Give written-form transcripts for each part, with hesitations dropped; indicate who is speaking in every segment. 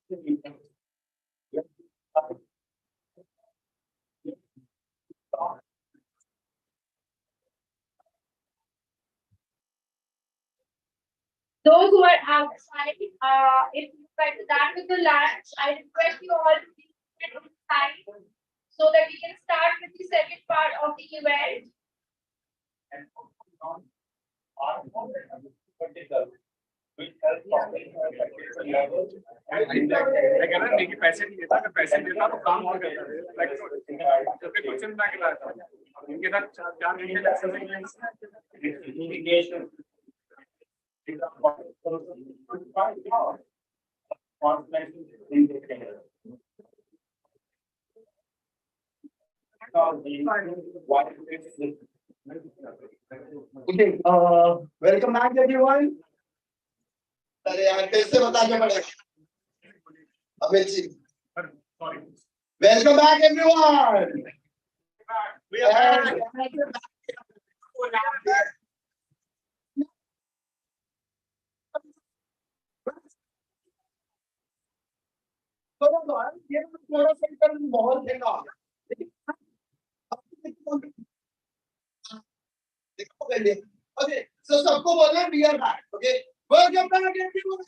Speaker 1: Those who are outside, if you get done with the lunch, I request you all to be inside so that we can start with the second part of the event.
Speaker 2: पैसे नहीं देता, अगर पैसे देता तो काम और करता है। क्वेश्चन बैक लाता इनके साथ 4
Speaker 3: Okay, welcome back everyone. अरे यार कैसे बताना पड़ेगा Amit ji. Welcome back everyone. We are back. थोड़ा सा माहौल ठंडा हो गया। Okay, so सबको बोलना we are back. Okay, welcome back everyone.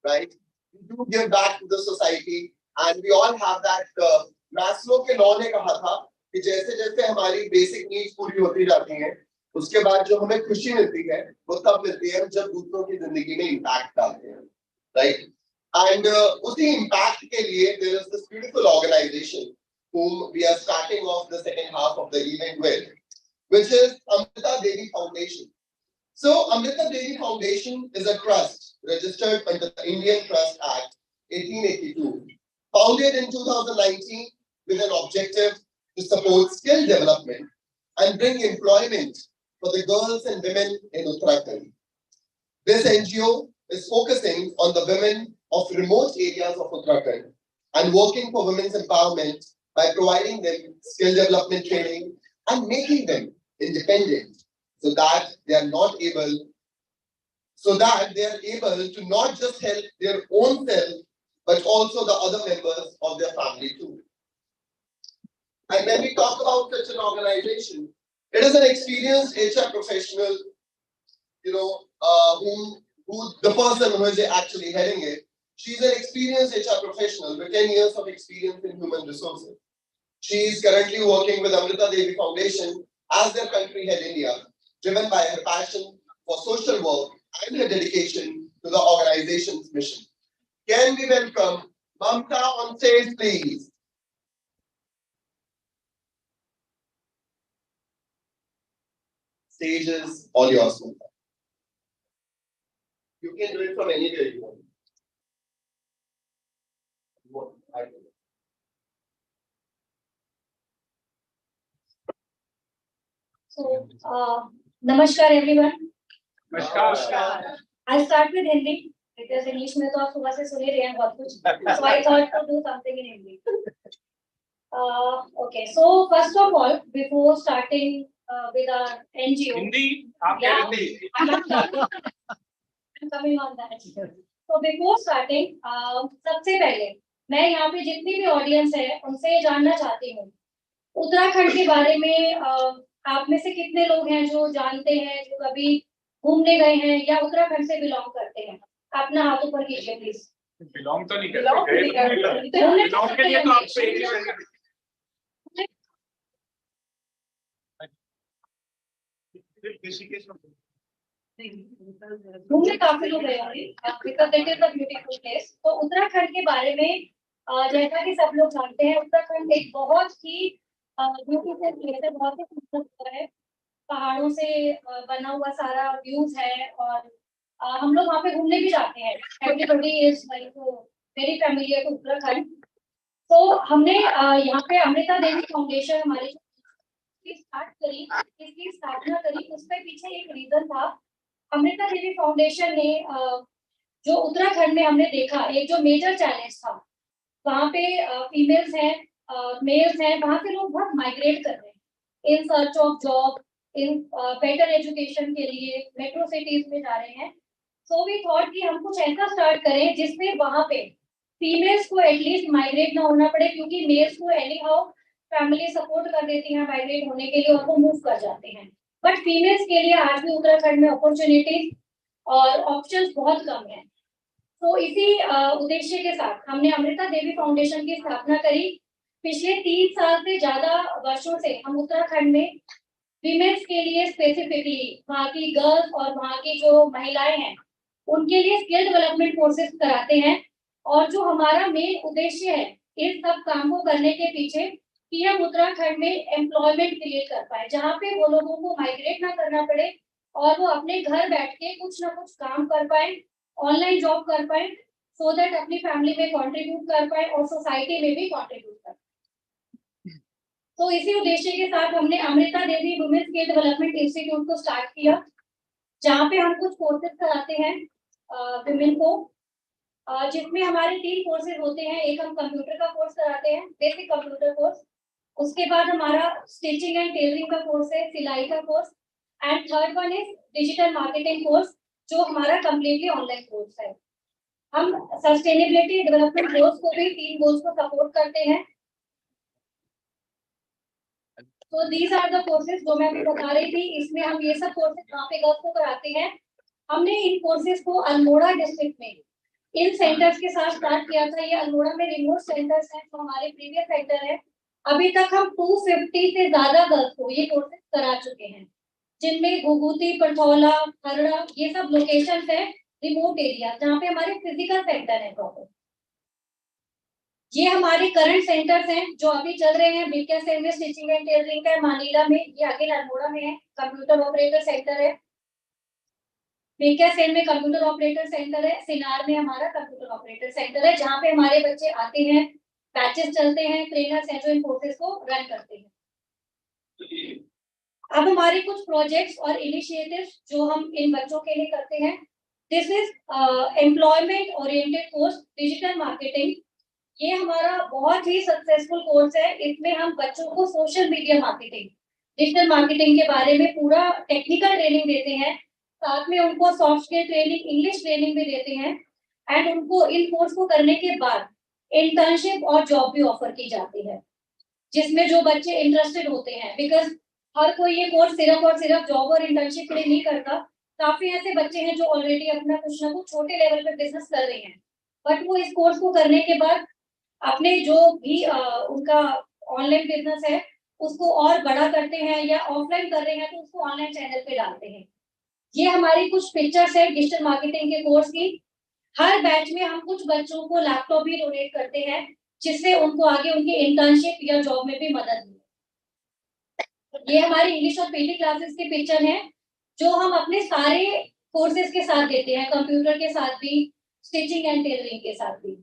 Speaker 3: Right, we do give back to the society, and we all have that. Maslow के लॉ ने कहा था कि जैसे जैसे हमारी बेसिक नीड्स पूरी होती जाती हैं, उसके बाद जो हमें खुशी मिलती है वो तब मिलती है जब दूसरों की जिंदगी में इम्पैक्ट डालते हैं, राइट? And उसी impact के लिए there is this beautiful organization whom we are starting off the second half of the event with, which is Amrita Devi Foundation. So Amrita Devi Foundation is a trust registered under the Indian Trust Act 1882, founded in 2019 with an objective to support skill development and bring employment for the girls and women in Uttarakhand. This NGO is focusing on the women of remote areas of Uttarakhand and working for women's empowerment by providing them skill development training and making them independent so that they are able to not just help their own self but also the other members of their family too. And when we talk about such an organization, it is an experienced HR professional, who the person who is actually heading it. She's an experienced HR professional with 10 years of experience in human resources. She is currently working with Amrita Devi Foundation as their country head India, driven by her passion for social work and her dedication to the organization's mission. Can we welcome Mamta on stage, please? Stage is all yours, Mamta. You can do it from anywhere you want.
Speaker 1: So, namaskar everyone.
Speaker 2: नमस्कार।
Speaker 1: I'll start with Hindi because English में तो आप सुबह से सुन ही रहे हैं बहुत कुछ. So I thought to do something in Hindi. Okay, so first of all, before starting with our NGO.
Speaker 2: Hindi आप क्या Hindi?
Speaker 1: I'm coming on that. So before starting, सबसे पहले मैं यहाँ पे जितनी भी ऑडियंस है उनसे जानना चाहती हूँ उत्तराखंड के बारे में. आप में से कितने लोग हैं जो जानते हैं, जो कभी घूमने गए हैं या उत्तराखंड से बिलोंग करते हैं? अपना हाथ ऊपर कीजिए प्लीज.
Speaker 2: बिलोंग तो नहीं करते, बिलोंग के लिए तो आपसे
Speaker 1: घूमने काफी लोग गए because it is a beautiful place. तो उत्तराखंड के बारे में जैसा कि सब लोग जानते हैं, उत्तराखंड एक बहुत ही ब्यूटीफुल प्लेस है, बहुत ही खूबसूरत है. पहाड़ों से बना हुआ सारा व्यूज है और हम लोग वहाँ पे घूमने भी जाते हैं. Everybody is like very familiar to Uttarakhand. तो हमने यहाँ पे अमृता देवी फाउंडेशन हमारी स्टार्ट करी, इसकी स्थापना करी. उसके पीछे एक रीजन था. अमृता देवी फाउंडेशन ने जो उत्तराखंड में हमने देखा एक जो मेजर चैलेंज था, वहाँ पे फीमेल्स हैं, मेल्स हैं, वहाँ पे लोग बहुत माइग्रेट कर रहे हैं in search of job, in better education के लिए मेट्रो सिटीज में जा रहे हैं। सो वी थॉट कि हम कुछ ऐसा स्टार्ट करें जिसमें वहां पे फीमेल्स को एटलीस्ट माइग्रेट ना होना पड़े, क्योंकि मेल्स को एनी हाउ फैमिली सपोर्ट कर देती है माइग्रेट होने के लिए और वो मूव कर जाते हैं, बट फीमेल्स के लिए आज भी उत्तराखंड में अपॉर्चुनिटीज और ऑप्शंस बहुत कम है। तो इसी उद्देश्य के साथ हमने अमृता देवी फाउंडेशन की स्थापना करी। पिछले 3 साल से ज्यादा वर्षों से हम उत्तराखंड में विमेन्स के लिए स्पेसिफिकली वहाँ की गर्ल्स और वहाँ की जो महिलाएं हैं उनके लिए स्किल डेवलपमेंट कोर्सेज कराते हैं। और जो हमारा मेन उद्देश्य है इस सब काम को करने के पीछे कि हम उत्तराखंड में एम्प्लॉयमेंट क्रिएट कर पाए, जहाँ पे वो लोगों को माइग्रेट ना करना पड़े और वो अपने घर बैठ के कुछ ना कुछ काम कर पाए, ऑनलाइन जॉब कर पाए, सो दैट अपनी फैमिली में कंट्रीब्यूट कर पाए और सोसाइटी में भी कंट्रीब्यूट कर पाए। तो इसी उद्देश्य के साथ हमने Amrita Devi women skill development institute को स्टार्ट किया, जहाँ पे हम कुछ कोर्सेज कराते हैं वुमेन को, जिसमें हमारे 3 कोर्सेज होते हैं। एक हम कंप्यूटर का कोर्स कराते हैं, बेसिक कंप्यूटर कोर्स, उसके बाद हमारा स्टिचिंग एंड टेलरिंग का कोर्स है, सिलाई का course, and third one is digital marketing course, जो हमारा कम्प्लीटली ऑनलाइन कोर्स है। हम सस्टेनेबिलिटी डेवलपमेंट गोल्स को भी 3 गोल्स को सपोर्ट करते हैं। तो दीज आर द कोर्सेज जो मैं अभी बता रही थी। इसमें हम ये सब कोर्सेज कहाँ पे गर्ल्स को कराते हैं। हमने इन कोर्सेज को अल्मोड़ा डिस्ट्रिक्ट में इन सेंटर्स के साथ स्टार्ट किया था। ये अल्मोड़ा में रिमोट सेंटर्स हैं, जो हमारे प्रीवियस सेंटर है। अभी तक हम 250 से ज्यादा गर्ल्स को ये कोर्सेज करा चुके हैं, जिनमें घुघुती, पठौला, हरड़ा, ये सब लोकेशन है रिमोट एरिया, जहाँ पे हमारे फिजिकल सेंटर है प्रॉपर। ये हमारे करंट सेंटर्स हैं जो अभी चल रहे हैं। बिक्या सेल में स्टिचिंग एंड टेलरिंग का है, मानीला में, ये आगे अल्मोड़ा में है कंप्यूटर ऑपरेटर सेंटर है। बिक्या सेल में कंप्यूटर ऑपरेटर सेंटर है, सिनार में हमारा कंप्यूटर ऑपरेटर सेंटर है, जहाँ पे हमारे बच्चे आते हैं, बैचेस चलते हैं, ट्रेनर्स हैं जो इन कोर्सेज को रन करते हैं। अब हमारे कुछ प्रोजेक्ट्स और इनिशिएटिव्स जो हम इन बच्चों के लिए करते हैं। This is employment oriented course digital marketing. ये हमारा बहुत ही सक्सेसफुल कोर्स है। इसमें हम बच्चों को social media marketing, digital marketing के बारे में पूरा टेक्निकल ट्रेनिंग देते हैं, साथ में उनको soft skill training, English training भी देते हैं, एंड उनको इन कोर्स को करने के बाद इंटर्नशिप और जॉब भी ऑफर की जाती है, जिसमें जो बच्चे इंटरेस्टेड होते हैं, बिकॉज हर कोई ये कोर्स सिर्फ और सिर्फ जॉब और इंटर्नशिप के लिए नहीं करता। काफी ऐसे बच्चे हैं जो ऑलरेडी अपना कुछ ना कुछ छोटे लेवल पे बिजनेस कर रहे हैं, बट वो इस कोर्स को करने के बाद अपने जो भी उनका ऑनलाइन बिजनेस है उसको और बड़ा करते हैं, या ऑफलाइन कर रहे हैं तो उसको ऑनलाइन चैनल पे डालते हैं। ये हमारी कुछ पिक्चर्स है डिजिटल मार्केटिंग के कोर्स की। हर बैच में हम कुछ बच्चों को लैपटॉप भी डोनेट करते हैं, जिससे उनको आगे उनकी इंटर्नशिप या जॉब में भी मदद मिले। ये हमारी इंग्लिश और पीटी क्लासेस की पिक्चर है, जो हम अपने सारे कोर्सेज के साथ देते हैं, कंप्यूटर के साथ भी, स्टिचिंग एंड टेलरिंग के साथ भी।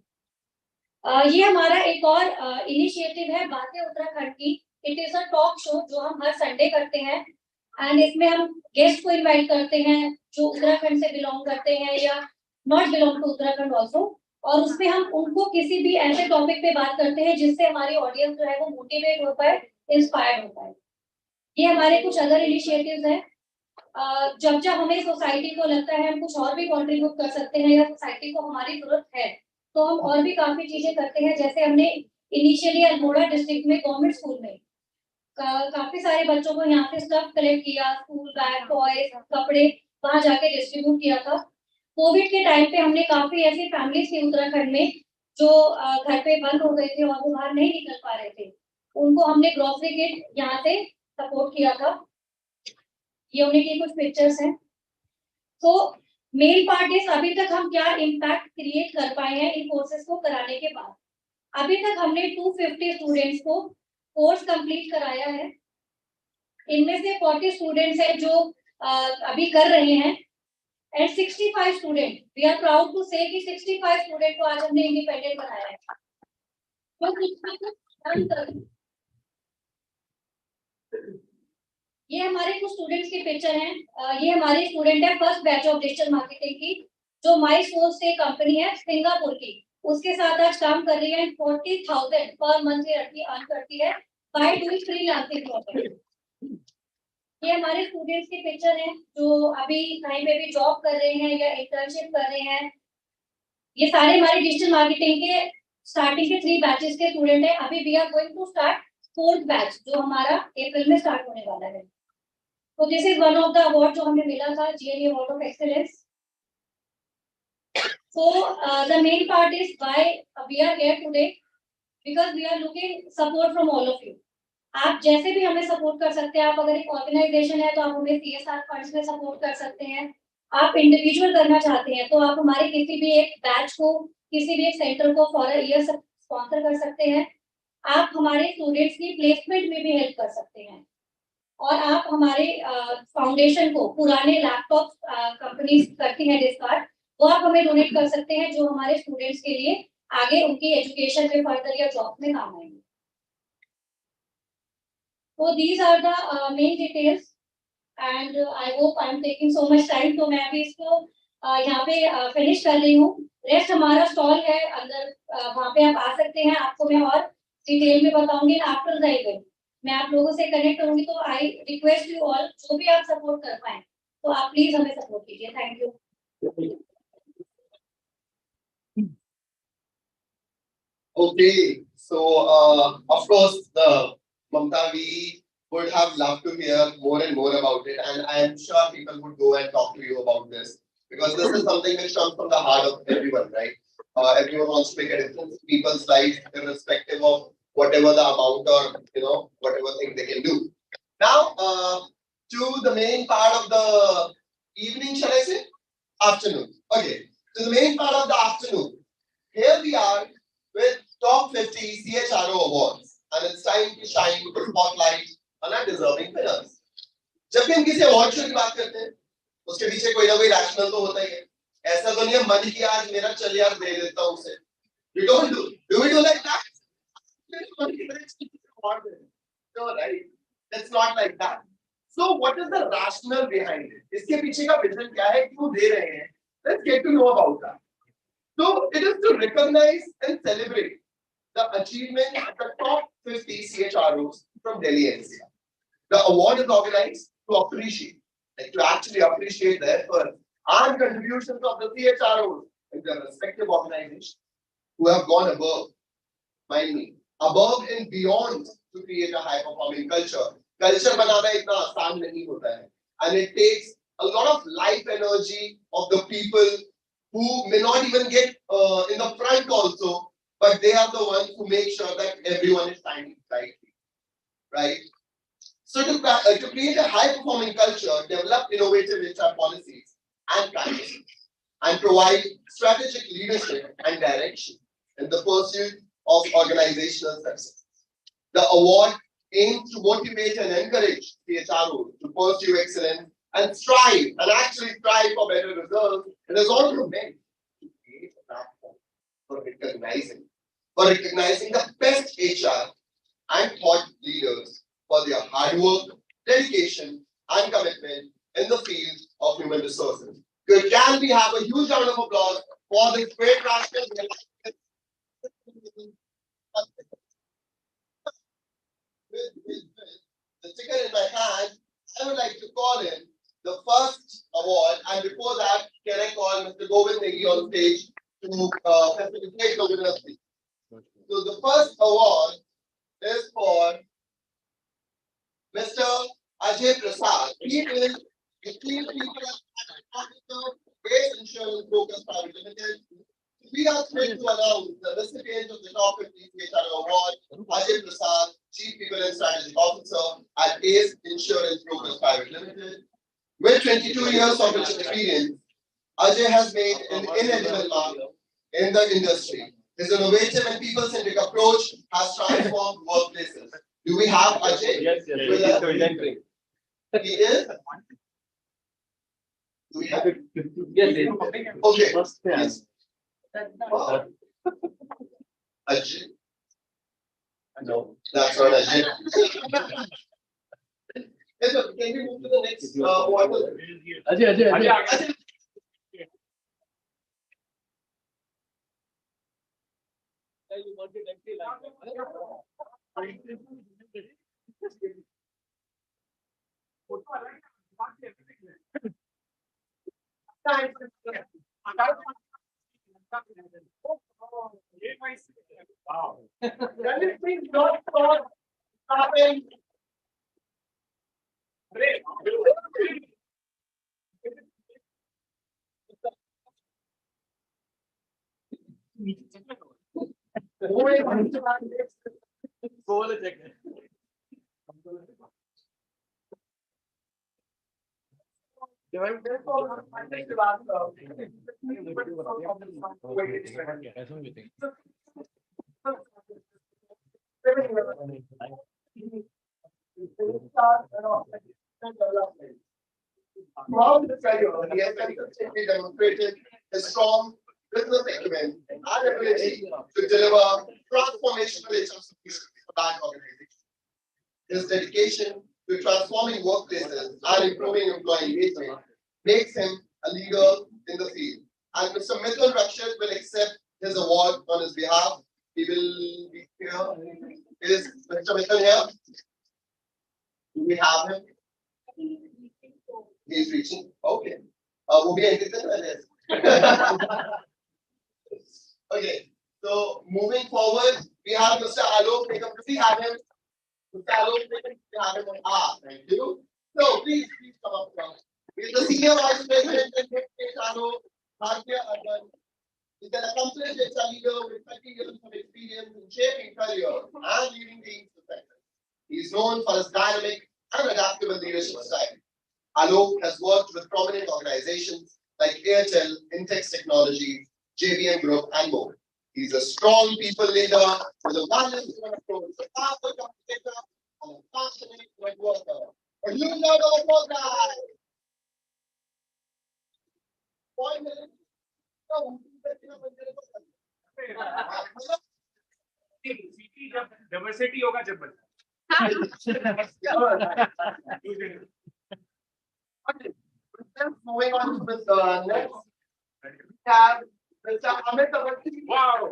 Speaker 1: ये हमारा एक और इनिशिएटिव है बातें उत्तराखंड की। It is a talk show जो हम हर संडे करते हैं, एंड इसमें हम गेस्ट को इनवाइट करते हैं जो उत्तराखंड से बिलोंग करते हैं या not belong to Uttarakhand also, और उसमें हम उनको किसी भी ऐसे टॉपिक पे बात करते हैं जिससे हमारी ऑडियंस जो है वो मोटिवेट हो पाए, इंस्पायर्ड हो पाए। ये हमारे कुछ अदर इनिशिएटिव्स हैं। जब जब हमें सोसाइटी को लगता है हम कुछ और भी कंट्रीब्यूट कर सकते हैं या सोसाइटी को हमारी जरूरत है, तो हम और भी काफी चीजें करते हैं। जैसे हमने इनिशियली अल्मोड़ा डिस्ट्रिक्ट में गवर्नमेंट स्कूल में काफी सारे बच्चों को यहाँ से स्टफ कलेक्ट किया, स्कूल बैग, टॉयज, कपड़े वहां जाके डिस्ट्रीब्यूट किया था। कोविड के टाइम पे हमने काफी ऐसी फैमिलीज थी उत्तराखंड में जो घर पे बंद हो गए थे और वो बाहर नहीं निकल पा रहे थे, उनको हमने ग्रोसरी किट यहाँ से सपोर्ट किया था। ये उनकी कुछ पिक्चर्स हैं। तो मेन पार्ट इज अभी तक हम क्या इम्पैक्ट क्रिएट कर पाए हैं इन कोर्सेज को कराने के बाद। अभी तक हमने 250 स्टूडेंट्स को कोर्स कंप्लीट कराया है। इनमें से 40 स्टूडेंट्स हैं जो अभी कर रहे हैं, and 65 student, we are proud to say कि 65 स्टूडेंट को आज हमने इंडिपेंडेंट बनाया है। तो ये हमारे कुछ स्टूडेंट्स के पिक्चर हैं। ये हमारी स्टूडेंट है first batch of digital marketing की, जो माई सोर्स से कंपनी है सिंगापुर की, उसके साथ आज काम कर रही है। 40,000 पर मंथ ये लड़की अर्न करती है बाय डूइंग फ्रीलांसिंग जॉब। ये हमारे स्टूडेंट्स के पिक्चर हैं जो अभी कहीं पे भी जॉब कर रहे हैं या इंटर्नशिप कर रहे हैं। ये सारे हमारे डिजिटल मार्केटिंग के स्टार्टिंग के 3 बैचेस के स्टूडेंट हैं। अभी we are going to start 4th batch जो हमारा अप्रैल में स्टार्ट होने वाला है। तो this is one of the award जो हमें मिला था, GNA award of excellence. So the main part is why we are here today, because we are looking support from all of you. आप जैसे भी हमें सपोर्ट कर सकते हैं। आप अगर एक ऑर्गेनाइजेशन है तो आप हमें CSR फंड्स में सपोर्ट कर सकते हैं। आप इंडिविजुअल करना चाहते हैं तो आप हमारे किसी भी एक बैच को, किसी भी एक सेंटर को फॉर अ ईयर स्पॉन्सर कर सकते हैं। आप हमारे स्टूडेंट्स की प्लेसमेंट में भी हेल्प कर सकते हैं। और आप हमारे फाउंडेशन को पुराने लैपटॉप कंपनीज करती हैं डिस्कार्ड, वो आप हमें डोनेट कर सकते हैं जो हमारे स्टूडेंट्स के लिए आगे उनकी एजुकेशन में फर्दर या जॉब में काम आएंगे। So these are the main details and I hope I am taking so much time, तो मैं अभी इसको यहाँ पे फिनिश कर रही हूँ। रेस्ट हमारा स्टॉल है अंदर, वहाँ पे आप आ सकते हैं। आपको मैं और डिटेल में बताऊंगी आफ्टर द इवेंट। मैं आप लोगों से कनेक्ट करूंगी। तो आई रिक्वेस्ट यू ऑल, जो भी आप सपोर्ट कर पाए तो आप प्लीज हमें सपोर्ट कीजिए। Thank you.
Speaker 3: Okay, so of course, Mamta, we would have loved to hear more and more about it, and I am sure people would go and talk to you about this because this is something which comes from the heart of everyone, right? Everyone wants to make a difference in people's lives, irrespective of whatever the amount or whatever thing they can do. Now, to the main part of the evening, shall I say? Afternoon. Okay, to the main part of the afternoon. Here we are with top 50 CHRO awards, and it's time to shine the spotlight on our deserving winners. जब भी हम किसी award show की बात करते हैं, उसके पीछे कोई ना कोई रैशनल तो होता ही है। ऐसा तो नहीं है मन किया आज मेरा चल यार दे देता हूँ उसे। We don't do we do like that? No, right? That's not like that. So what is the rationale behind it? इसके पीछे का विजन क्या है, क्यों दे रहे हैं? Let's get to know about that. So it is to recognize and celebrate the achievement of the top 50 CHROs from Delhi NCR. The award is organized to appreciate, to actually appreciate the effort and contributions of the CHROs in their respective organizations who have gone above, mind me, above and beyond to create a high-performing culture. Culture बनाना इतना आसान नहीं होता है, and it takes a lot of life energy of the people who may not even get in the front also, but they are the ones who make sure that everyone is standing rightly, right? So to create a high-performing culture, develop innovative HR policies and practices, and provide strategic leadership and direction in the pursuit of organizational success. The award aims to motivate and encourage CHROs to pursue excellence and strive, and actually strive for better results. It is also meant to create a platform for recognizing the best HR and thought leaders for their hard work, dedication, and commitment in the field of human resources. Can we have a huge round of applause for this great rational? With the sticker in my hand, I would like to call in the first award, and before that, can I call Mr. Govind Negi on stage to facilitate the winner's speech? So the first award is for Mr. Ajay Prasad. He is the Chief People Officer, Base Insurance Brokers Private Limited. We are thrilled to announce the recipient of the top 50 CHRO award, Ajay Prasad, Chief People and Strategic Officer at Ace Insurance Brokers Private Limited. With 22 years of experience, Ajay has made an inedible mark in the industry. His innovative and people-centric approach has transformed workplaces. Do we have Ajay?
Speaker 4: Yes.
Speaker 3: He is? Do we have?
Speaker 4: Yes.
Speaker 3: Okay. Yes. Wow. Ajay.
Speaker 4: No.
Speaker 3: That's not Ajay. Yes, sir. Can we move to the next one?
Speaker 4: Ajay.
Speaker 2: Wow.
Speaker 3: Anything not for having throughout his career, he has consistently demonstrated his strong business acumen and ability to deliver transformational HR solutions for that organization. His dedication to transforming workplaces and improving employee engagement makes him a leader in the field. And Mr. Mithun Rakshit will accept his award on his behalf. He will be here. Is Mr. Mithun here? Do we have him? He's reaching. Okay. We'll be interested in this. Okay. So moving forward, we have Mr. Alok. We have him. Mr. Alok, we have him on. Thank you. So please come up front. He is the Senior Vice President and Head Alok, Bhartiya Urban. He's an accomplished HR leader with 30 years of experience in shaping careers and leading teams to success. He is known for his dynamic and adaptable leadership style. Alok has worked with prominent organizations like Airtel, Intex Technologies, JVM Group, and more. He's a strong people leader with a balanced approach, a powerful communicator, and a passionate networker. A huge round of applause, guys! 1 minute.
Speaker 2: Diversity होगा जब बच्चा
Speaker 3: moving on to the next, we have Mr. Amit Awasthi.
Speaker 2: Wow.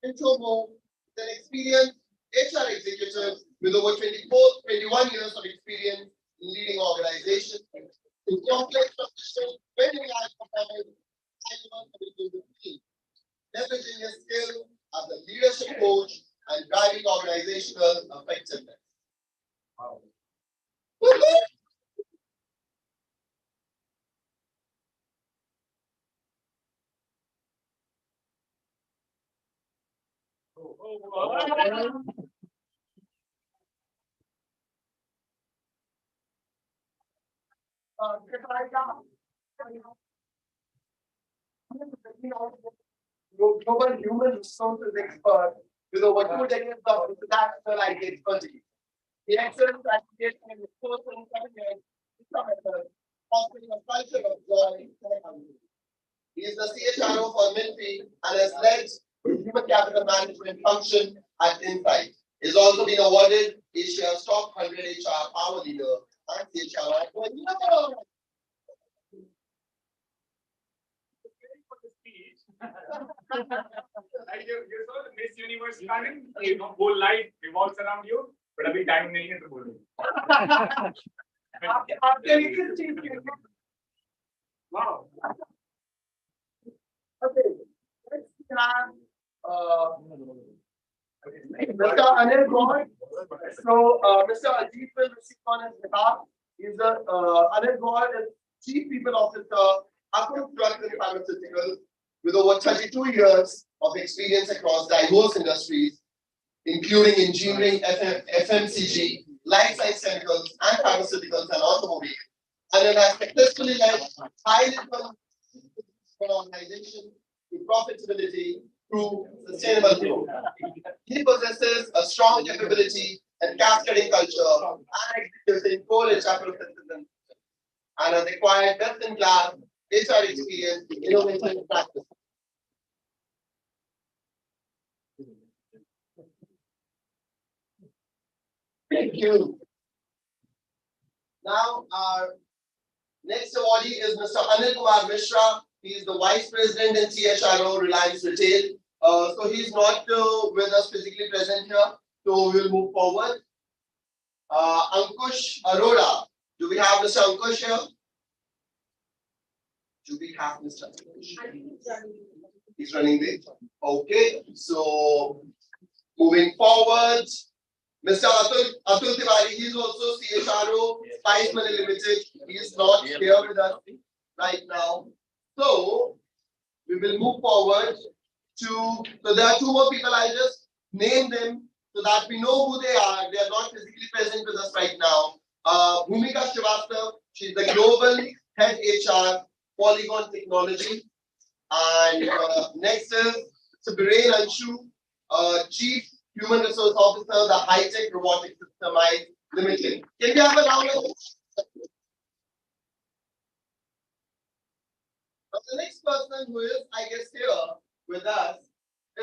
Speaker 3: Introvert, an experienced HR executive with over 21 years of experience in leading organizations, in complex positions, very large performance, leveraging his skill as a leadership coach and driving organizational effectiveness. Wow. Global human resources expert with over 2 decades of international IT expertise. He excels at creating and resourcing 7 years, fostering a culture of joy in the company. He is the CHRO for Minty and has led the human capital management function at Insight. He has also been awarded Asia's top 100 HR power leader and CHRO.
Speaker 2: Like you saw the Miss Universe planning, you know, whole life revolves around you, but अभी time नहीं है तो बोलो. Wow.
Speaker 3: Okay, let's have Mr. Anil Gaur. So, Mr. Ajit will receive on his behalf. He's the Anil Gaur is Chief People Officer, Approved Drugs and Pharmaceuticals, with over 32 years of experience across diverse industries, including engineering, FMCG, life science chemicals, and pharmaceuticals and automobiles. And it has successfully led high-level organization to profitability through sustainable growth. He possesses a strong capability and cascading culture and executing core HR processes and has acquired best-in-class HR experience in innovation practice. Thank you. Now, our next awardee is Mr. Anil Kumar Mishra. He is the Vice President in CHRO Reliance Retail, So he's not with us physically present here. So we'll move forward. Ankush Arora. Do we have Mr. Ankush here? Do we have Mr. Ankush? He's running late. Okay. So moving forward, Mr. Atul Tiwari. He's also CHRO Spice Money Limited. He is not here with us right now. So we will move forward to. So there are two more people. I'll just name them so that we know who they are. They are not physically present with us right now. Bhumika Srivastav, she's the Global Head HR, Polygon Technology. And next is Sabirain Anshu, Chief Human Resource Officer, the High Tech Robotic Systemized Limited. Can we have a round of applause? The next person who is, I guess, here with us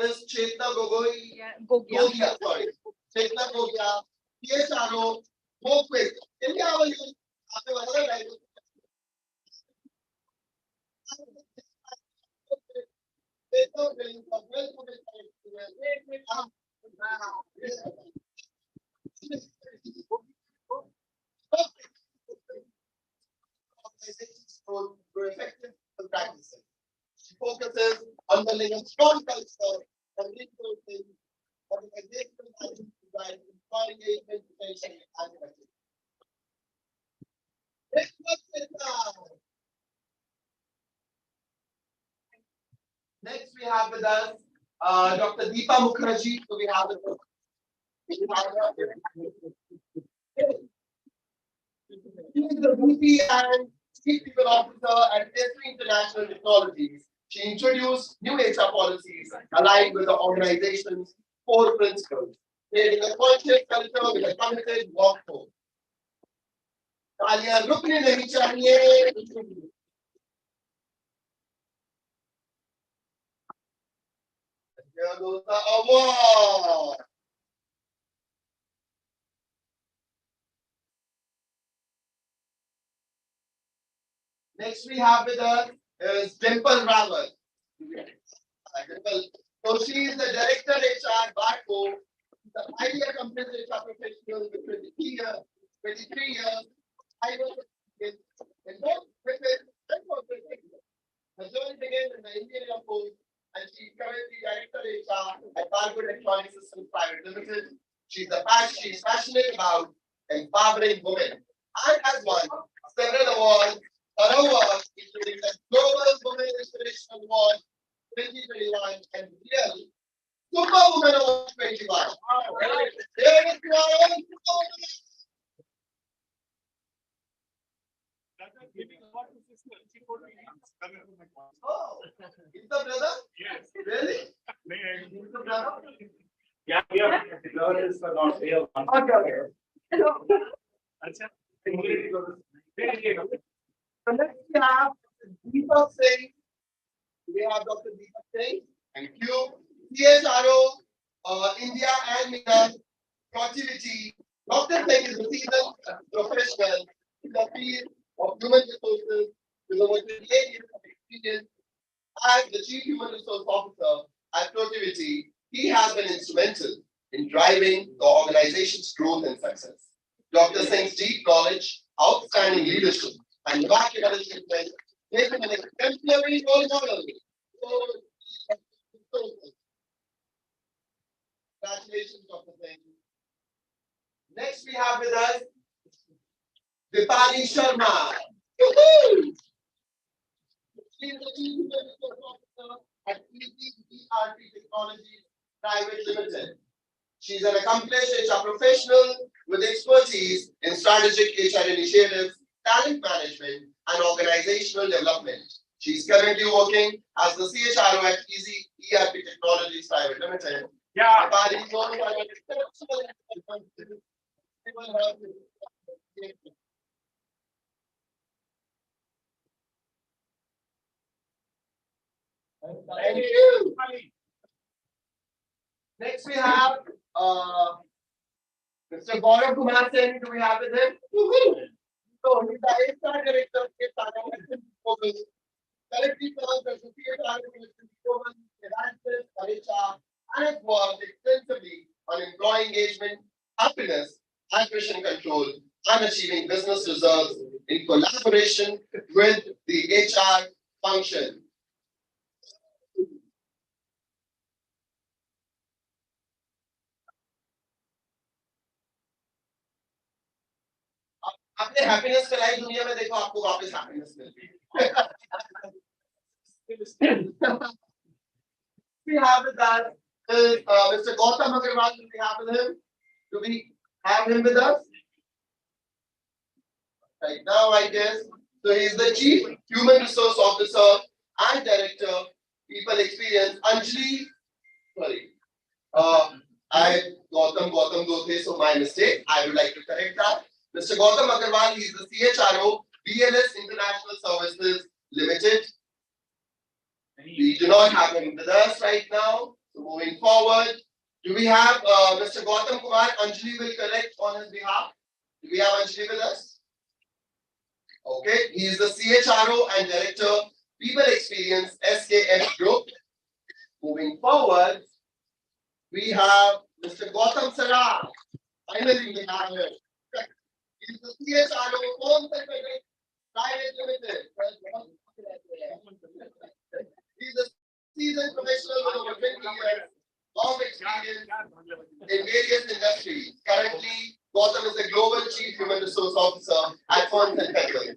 Speaker 3: is Chetna Gogia. Sorry. Chetna Gogia, CHRO, more quick. Can we have a use? Through effective practices. She focuses on building a strong culture and resourcing organizational and provide employee engagement, retention, and effectiveness. Next, we have with us Dr. Deepa Mukherjee. So we have she is the VP and Chief People Officer at S3 International Technologies. She introduced new HR policies aligned with the organization's core principles, creating a conscious culture with a committed workforce. तालियां रुकनी नहीं चाहिए. Here goes the award. Next we have with us is Dimple Rawat. So she is the Director HR Barco, the highly accomplished HR professional with 23 years. I was in both British and corporate sector. Her journey began in the Indian Air Force, and she is currently Director HR at Barco Electronic Systems Private Limited. She is passionate about empowering women and has won several awards. Her awards, including the Global Women Inspiration Award 2021 and Real Superwoman Award 21. Here is your own Superwoman. Oh, is the brother?
Speaker 2: Yes.
Speaker 3: Really? Is the brother?
Speaker 2: Yeah. Brother is not real.
Speaker 3: Okay.
Speaker 2: अच्छा.
Speaker 3: So next we have Deepak Singh. We have Dr. Deepak Singh. Thank you. CHRO, India and MENA, productivity. Dr. Singh is a seasoned professional in the field of human resources with over 28 years of experience as the Chief Human Resource Officer at Productivity. He has been instrumental in driving the organization's growth and success. Dr. Singh's deep knowledge, outstanding leadership, and vast achievement make him an exemplary role model. Congratulations, Dr. Singh. Next, we have with us Dipali Sharma. She is the Chief Human Resource Officer at ERP Technologies Private Limited. She is an accomplished HR professional with expertise in strategic HR initiatives, talent management, and organizational development. She is currently working as the CHRO at ERP Technologies Private Limited.
Speaker 2: Yeah.
Speaker 3: Thank you. Next we have Mr. Gaurav Kumar Sen. Do we have with him? So he's the HR director of currently serves as the CHRO Erasmus, HR, and has worked extensively on employee engagement, happiness, attrition control, and achieving business results in collaboration with the HR function. अपने happiness के life दुनिया में देखो आपको वापस happiness मिलती है. We have with us Mr. Gautam Agarwal. Do we have with him? Do we have him with us? Right now, I guess. So he is the Chief Human Resource Officer and Director, People Experience. Anjali, sorry. Gautam do the, so my mistake. I would like to correct that. Mr. Gautam Agarwal, he is the CHRO, BLS International Services Limited. We do not have him with us right now. So moving forward, do we have Mr. Gautam Kumar? Anjali will correct on his behalf. Do we have Anjali with us? Okay, he is the CHRO and Director, People Experience, SKF Group. Moving forward, we have Mr. Gautam Saraf. Finally, we have him. He is the CHRO, Home Secretary, Private Limited. He is a seasoned professional with over 20 years of experience in various industries. Currently, Gautam is the Global Chief Human Resource Officer at Firms and Federal.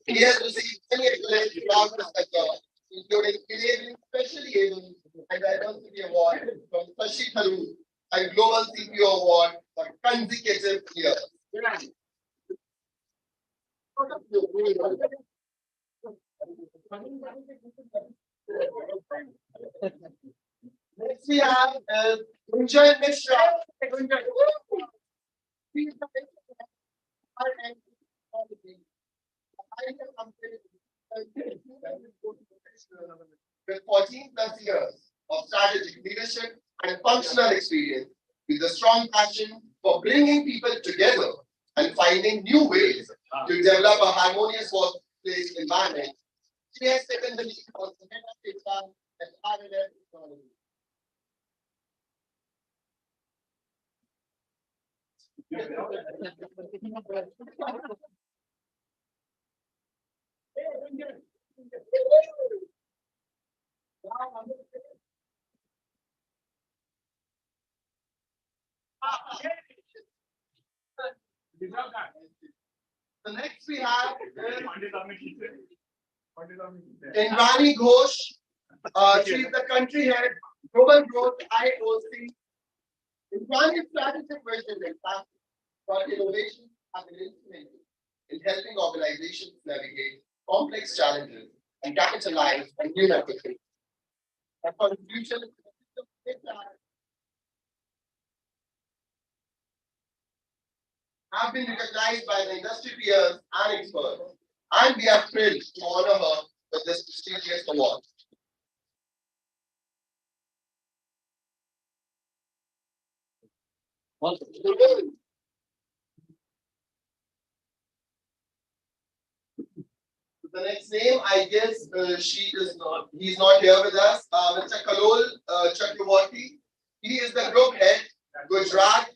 Speaker 3: He has received many accolades throughout the sector, including Enabling Specially Able and Diversity Award from Shashi Tharoor and Global CPO Award for consecutive years. Next we have Gunjan Mishra. With 14 plus years of strategic leadership and functional experience, with a strong passion for bringing people together and finding new ways to develop a harmonious workplace environment, she has taken the lead on the head of HR and RLF technology. The next we have Indrani Ghosh. She is the country head, Global Growth IOC. Indrani's strategic vision and passion for innovation have been instrumental in helping organizations navigate complex challenges and capitalize on new opportunities. Her contribution have been recognized by the industry peers and experts, and we are thrilled to honor her with this prestigious award. The next name, I guess, he's not here with us. Mr. Kalol Chakraborty. He is the group head, Gujarat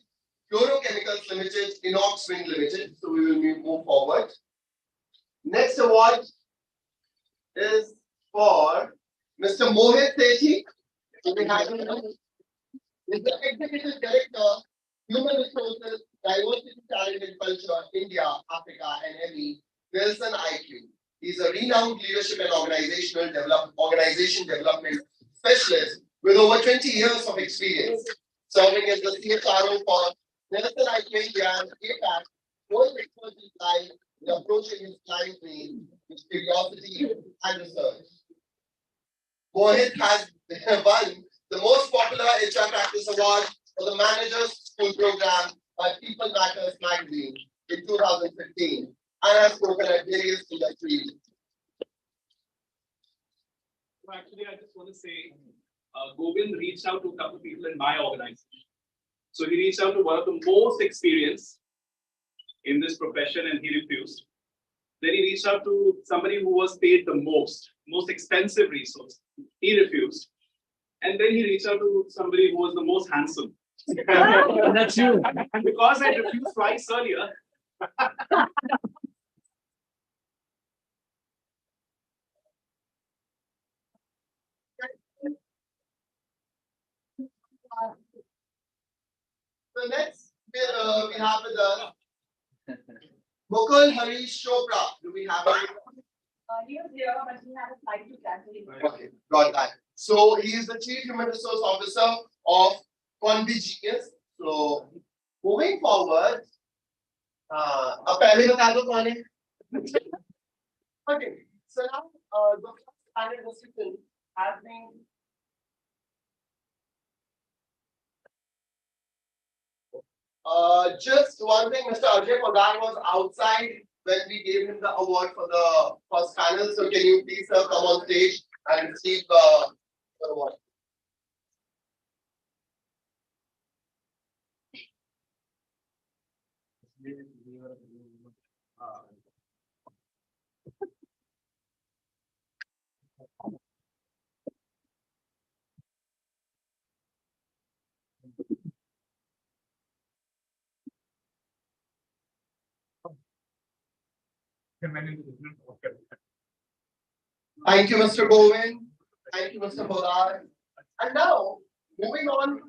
Speaker 3: Fluorochemicals Limited, Inox Wind Limited. So we will move forward. Next award is for Mr. Mohit Sethi. He's the Executive Director, Human Resources, Diversity, Talent and Culture, India, Africa, and ME, Wilson IQ. He's a renowned leadership and organization development specialist with over 20 years of experience, serving as the CHRO for Wilson IQ India and APAC. Most expertise lies in approaching his client needs with curiosity and research. Mohit has won the most popular HR Practice Award for the Manager's School Program by People Matters magazine in 2015 and has spoken at various industries.
Speaker 2: Actually, I just want to say, Govind reached out to a couple of people in my organization. So he reached out to one of the most experienced in this profession and he refused. Then he reached out to somebody who was paid the most expensive resource. He refused. And then he reached out to somebody who was the most handsome.
Speaker 4: That's you.
Speaker 2: And because I refused twice earlier,
Speaker 3: so next we have with us Mukul Harish Chopra. Do we have him?
Speaker 1: He was here, but he had a flight to cancel.
Speaker 3: Okay, got that. So he is the Chief Human Resource Officer of Convigenius. So moving forward, अब पहले बता दो कौन है? Okay, so now the first panel discussion has been just one thing. Mr. Ajay Poddar was outside when we gave him the award for the first panel. So can you please come on stage and receive the award? Thank you, Mr. Govind. Thank you, Mr. Poddar. And now, moving on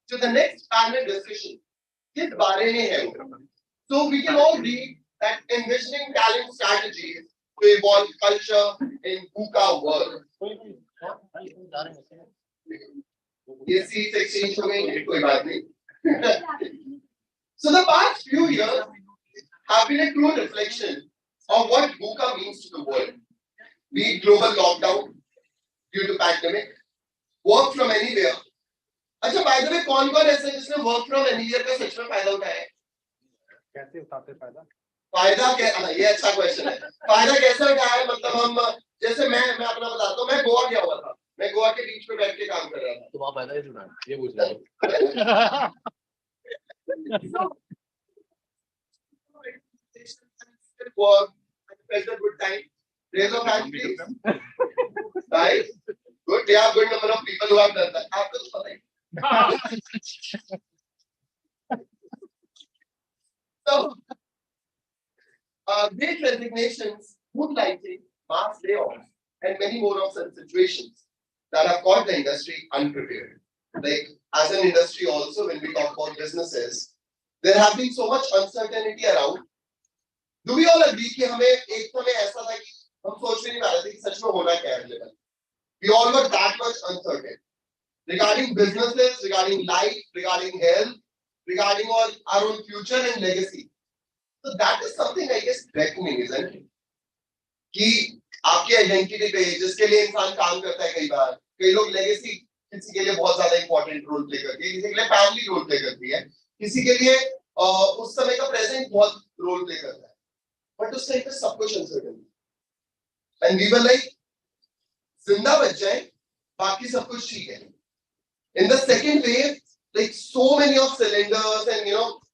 Speaker 3: to the next panel discussion. किस बारे में है वो? So we can all read that envisioning talent strategies to evolve culture in VUCA world. ये seats exchange हो गई हैं, कोई बात नहीं. So the past few years have been a true reflection of what VUCA means to the world. Be it global lockdown due to pandemic, work from anywhere. अच्छा, by the way, कौन-कौन ऐसे जिसने work from anywhere का सच में फायदा उठाया है? कैसे उठाते फायदा? फायदा क्या? ये अच्छा क्वेश्चन है. फायदा कैसे उठाया है? मतलब हम जैसे मैं अपना बताता हूँ. मैं गोवा गया हुआ था. मैं गोवा के बीच पे बैठ के काम कर रहा था. तो वहाँ फायदा कैसे उठाया? ये पूछ रहा हूँ. Work, felt a good time. Raise your hand, please. Right? Good. We have good number of people who have done that. आपको तो पता ही. So, great resignations, moonlighting, mass layoffs, and many more of such situations that have caught the industry unprepared. Like, as an industry also, when we talk about businesses, there have been so much uncertainty around. Do we all agree कि हमें एक समय ऐसा था कि हम सोच भी नहीं पा रहे थे कि सच में होना क्या है level. We all were that much uncertain regarding businesses, regarding life, regarding health, regarding our own future and legacy. So that is something I guess reckoning, isn't it? कि आपके आइडेंटिटी पे जिसके लिए इंसान काम करता है कई लोग लेगेसी किसी के लिए बहुत ज्यादा इंपॉर्टेंट रोल प्ले करती है, किसी के लिए फैमिली रोल प्ले करती है, किसी के लिए उस समय का प्रेजेंट बहुत रोल प्ले करता है. बट उस टाइम पे सब कुछ uncertain and we were like जिंदा बच जाए बाकी सब कुछ ठीक है. In the second wave, like so many of cylinders and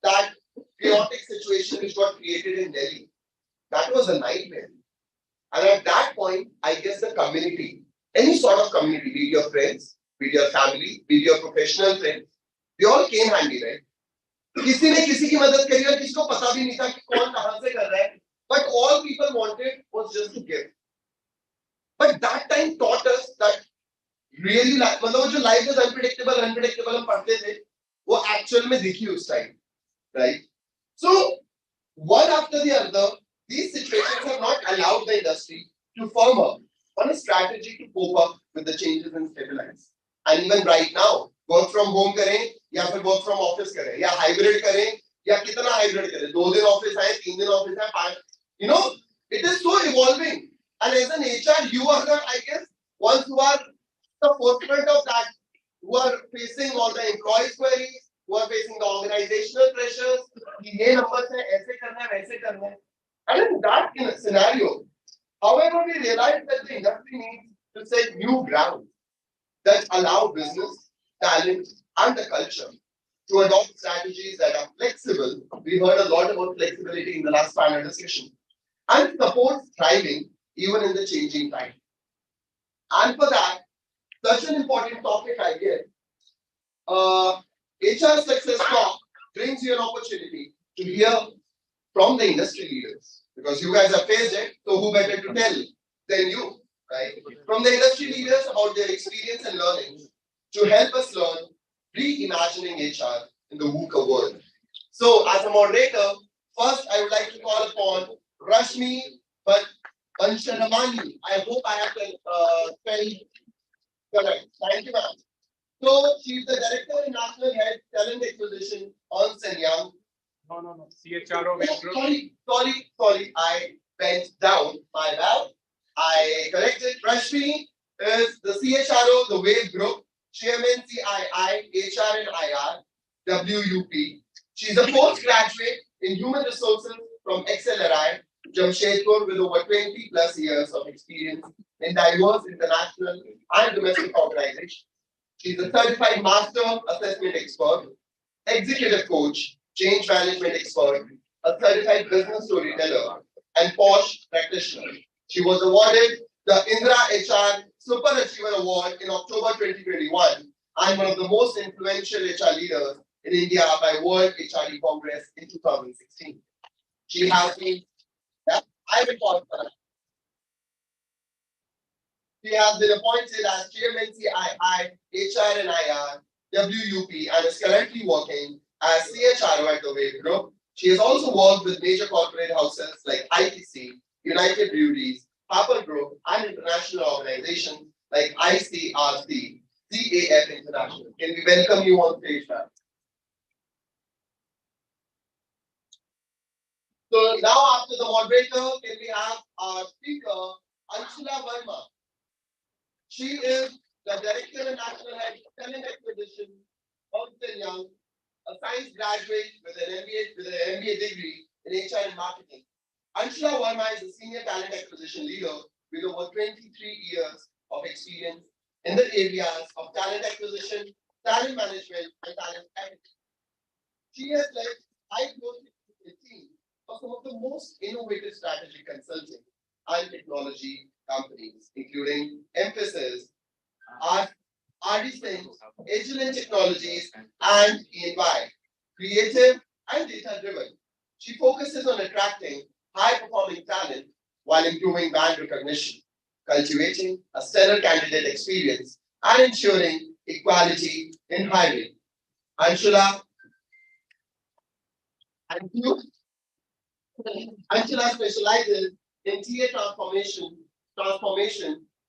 Speaker 3: that chaotic situation which got created in Delhi, that was a nightmare. And at that point, I guess the community, any sort of community, be it your friends, be it your family, be it your professional friends, they all came handy, right? किसी ने किसी की मदद करी और किसी को पता भी नहीं था कि कौन कहां से कर रहा है, but all people wanted was just to give. But that time taught us that really मतलब जो life is unpredictable हम पढ़ते थे वो actual में दिखी उस time, right? So one after the other, these situations have not allowed the industry to firm up on a strategy to cope up with the changes and stabilize. And even right now, work from home करें या फिर work from office करें या hybrid करें या कितना hybrid करें, 2 दिन office आए, 3 दिन office आए, 5, it is so evolving. And as an HR, you are the, I guess, ones who are the forefront of that, who are facing all the employees' queries, who are facing the organizational pressures, कि ये numbers हैं, ऐसे करना है, वैसे करना है. And in that scenario, however, we realize that the industry needs to set new ground that allow business, talent, and the culture to adopt strategies that are flexible. We heard a lot about flexibility in the last panel discussion, and support thriving even in the changing time. And for that, such an important topic I get. HR Success Talk brings you an opportunity to hear from the industry leaders, because you guys have faced it, so who better to tell than you, right? From the industry leaders about their experience and learnings to help us learn reimagining HR in the VUCA world. So, as a moderator, first I would like to call upon Rashmi Ansharamani. I hope I have spelled correct. Thank you, ma'am. So, she's the Director and National Head Talent Acquisition on Young.
Speaker 2: No. CHRO Group.
Speaker 3: Sorry. I went down. My bad. I corrected. Rashmi is the CHRO, the Wave Group, Chairman CII, HR and IR, WUP. She's a postgraduate in Human Resources from XLRI, Jamshedpur, with over 20 plus years of experience in diverse international and domestic organizations. She's a certified Master Assessment Expert, Executive Coach, Change Management Expert, a certified business storyteller, and POSH practitioner. She was awarded the Indra HR Super Achiever Award in October 2021 and one of the most influential HR leaders in India by World HRE Congress in 2016. She has been, I recall for her. She has been appointed as Chairman CII, HR and IR, WUP, and is currently working as CHRO at the Wave Group. She has also worked with major corporate houses like ITC, United Breweries, Harper Group, and international organizations like ICRC, CAF International. Can we welcome you on stage, ma'am? So now after the moderator, can we have our speaker, Anshula Verma. She is the Director and National Head Talent Acquisition of Young, a science graduate with an MBA degree in HR and marketing. Anshula Verma is a Senior Talent Acquisition Leader with over 23 years of experience in the areas of talent acquisition, talent management, and talent strategy. She has led high-growth teams of some of the most innovative strategy consulting and technology companies, including Emphasis, RDSync, Agilent Technologies, and EY, creative and data-driven. She focuses on attracting high-performing talent while improving brand recognition, cultivating a stellar candidate experience, and ensuring equality in hiring. Anshula specializes in TA transformation,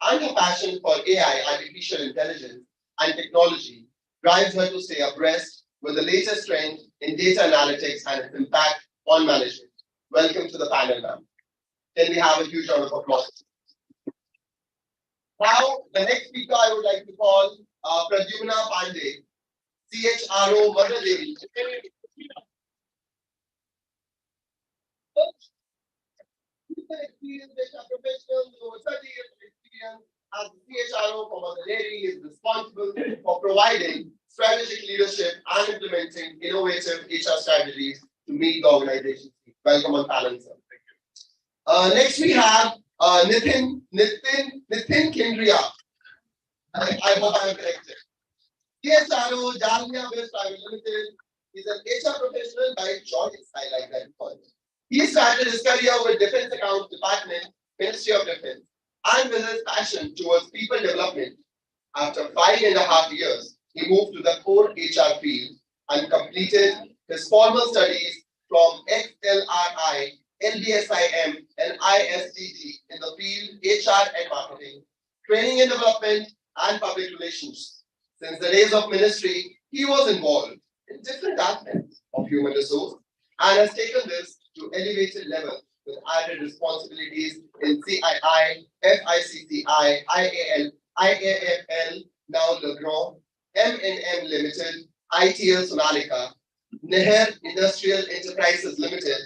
Speaker 3: and her passion for AI, artificial intelligence, and technology drives her to stay abreast with the latest trend in data analytics and its impact on management. Welcome to the panel, ma'am. Can we have a huge round of applause? Now, the next speaker I would like to call Pradyumna Pandey, CHRO Mother Dairy. Experienced HR professional with over 30 years of experience as the CHRO for Mother Dairy is responsible for providing strategic leadership and implementing innovative HR strategies to meet the organization's needs. Welcome on panel, sir. Next we have Nitin Kindria. I hope I am corrected. CHRO Dalmia West Private Limited is an HR professional by choice. I like that point. He started his career with Defense Accounts Department, Ministry of Defense, and with his passion towards people development. After 5.5 years, he moved to the core HR field and completed his formal studies from XLRI, LBSIM, and ISTT in the field HR and marketing, training and development, and public relations. Since the days of ministry, he was involved in different aspects of human resource and has taken this to elevated level with added responsibilities in CII, FICCI, IAFL, now Legrand, M&M Limited, ITL Sonalika, Neher Industrial Enterprises Limited,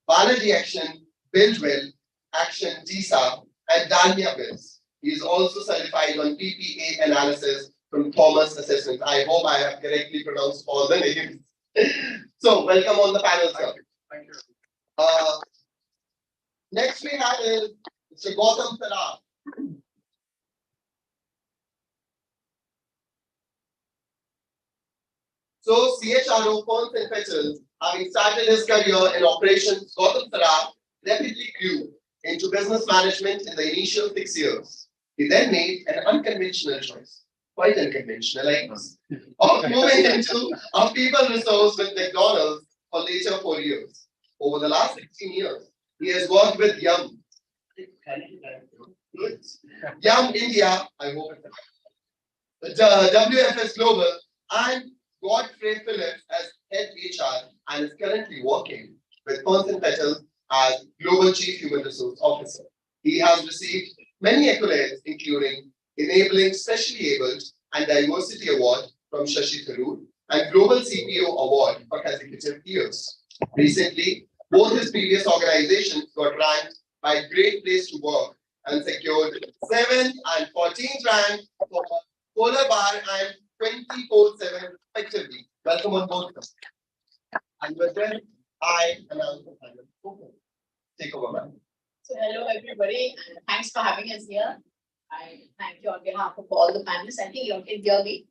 Speaker 3: Balaji Action, Buildwell, Action TISA, and Dalmia Bills. He is also certified on PPA analysis from Thomas Assessment. I hope I have correctly pronounced all the names. So, welcome on the panel, sir.
Speaker 2: Thank you.
Speaker 3: Next we have is Mr. Gautam Sarar. So CHRO Phones and Petals, having started his career in operations, Gautam Saraf rapidly grew into business management in the initial 6 years. He then made an unconventional choice, quite unconventional, I guess, of moving into a people resource with McDonald's for later 4 years. Over the last 16 years, he has worked with Yum. Yum India, I hope it's WFS Global, and Godfrey Phillips as head HR and is currently working with Phones and Petals as Global Chief Human Resource Officer. He has received many accolades, including Enabling Specially Abled and Diversity Award from Shashi Tharoor and Global CPO Award for consecutive years. Recently, both his previous organizations got ranked by Great Place to Work and secured 7th and 14th rank for Polar Bar and 24/7 respectively. Welcome on board. And with that, I announce the panel. Take over, ma'am.
Speaker 5: So hello everybody, thanks for having us here. I thank you on behalf of all the panelists. I think you can hear me.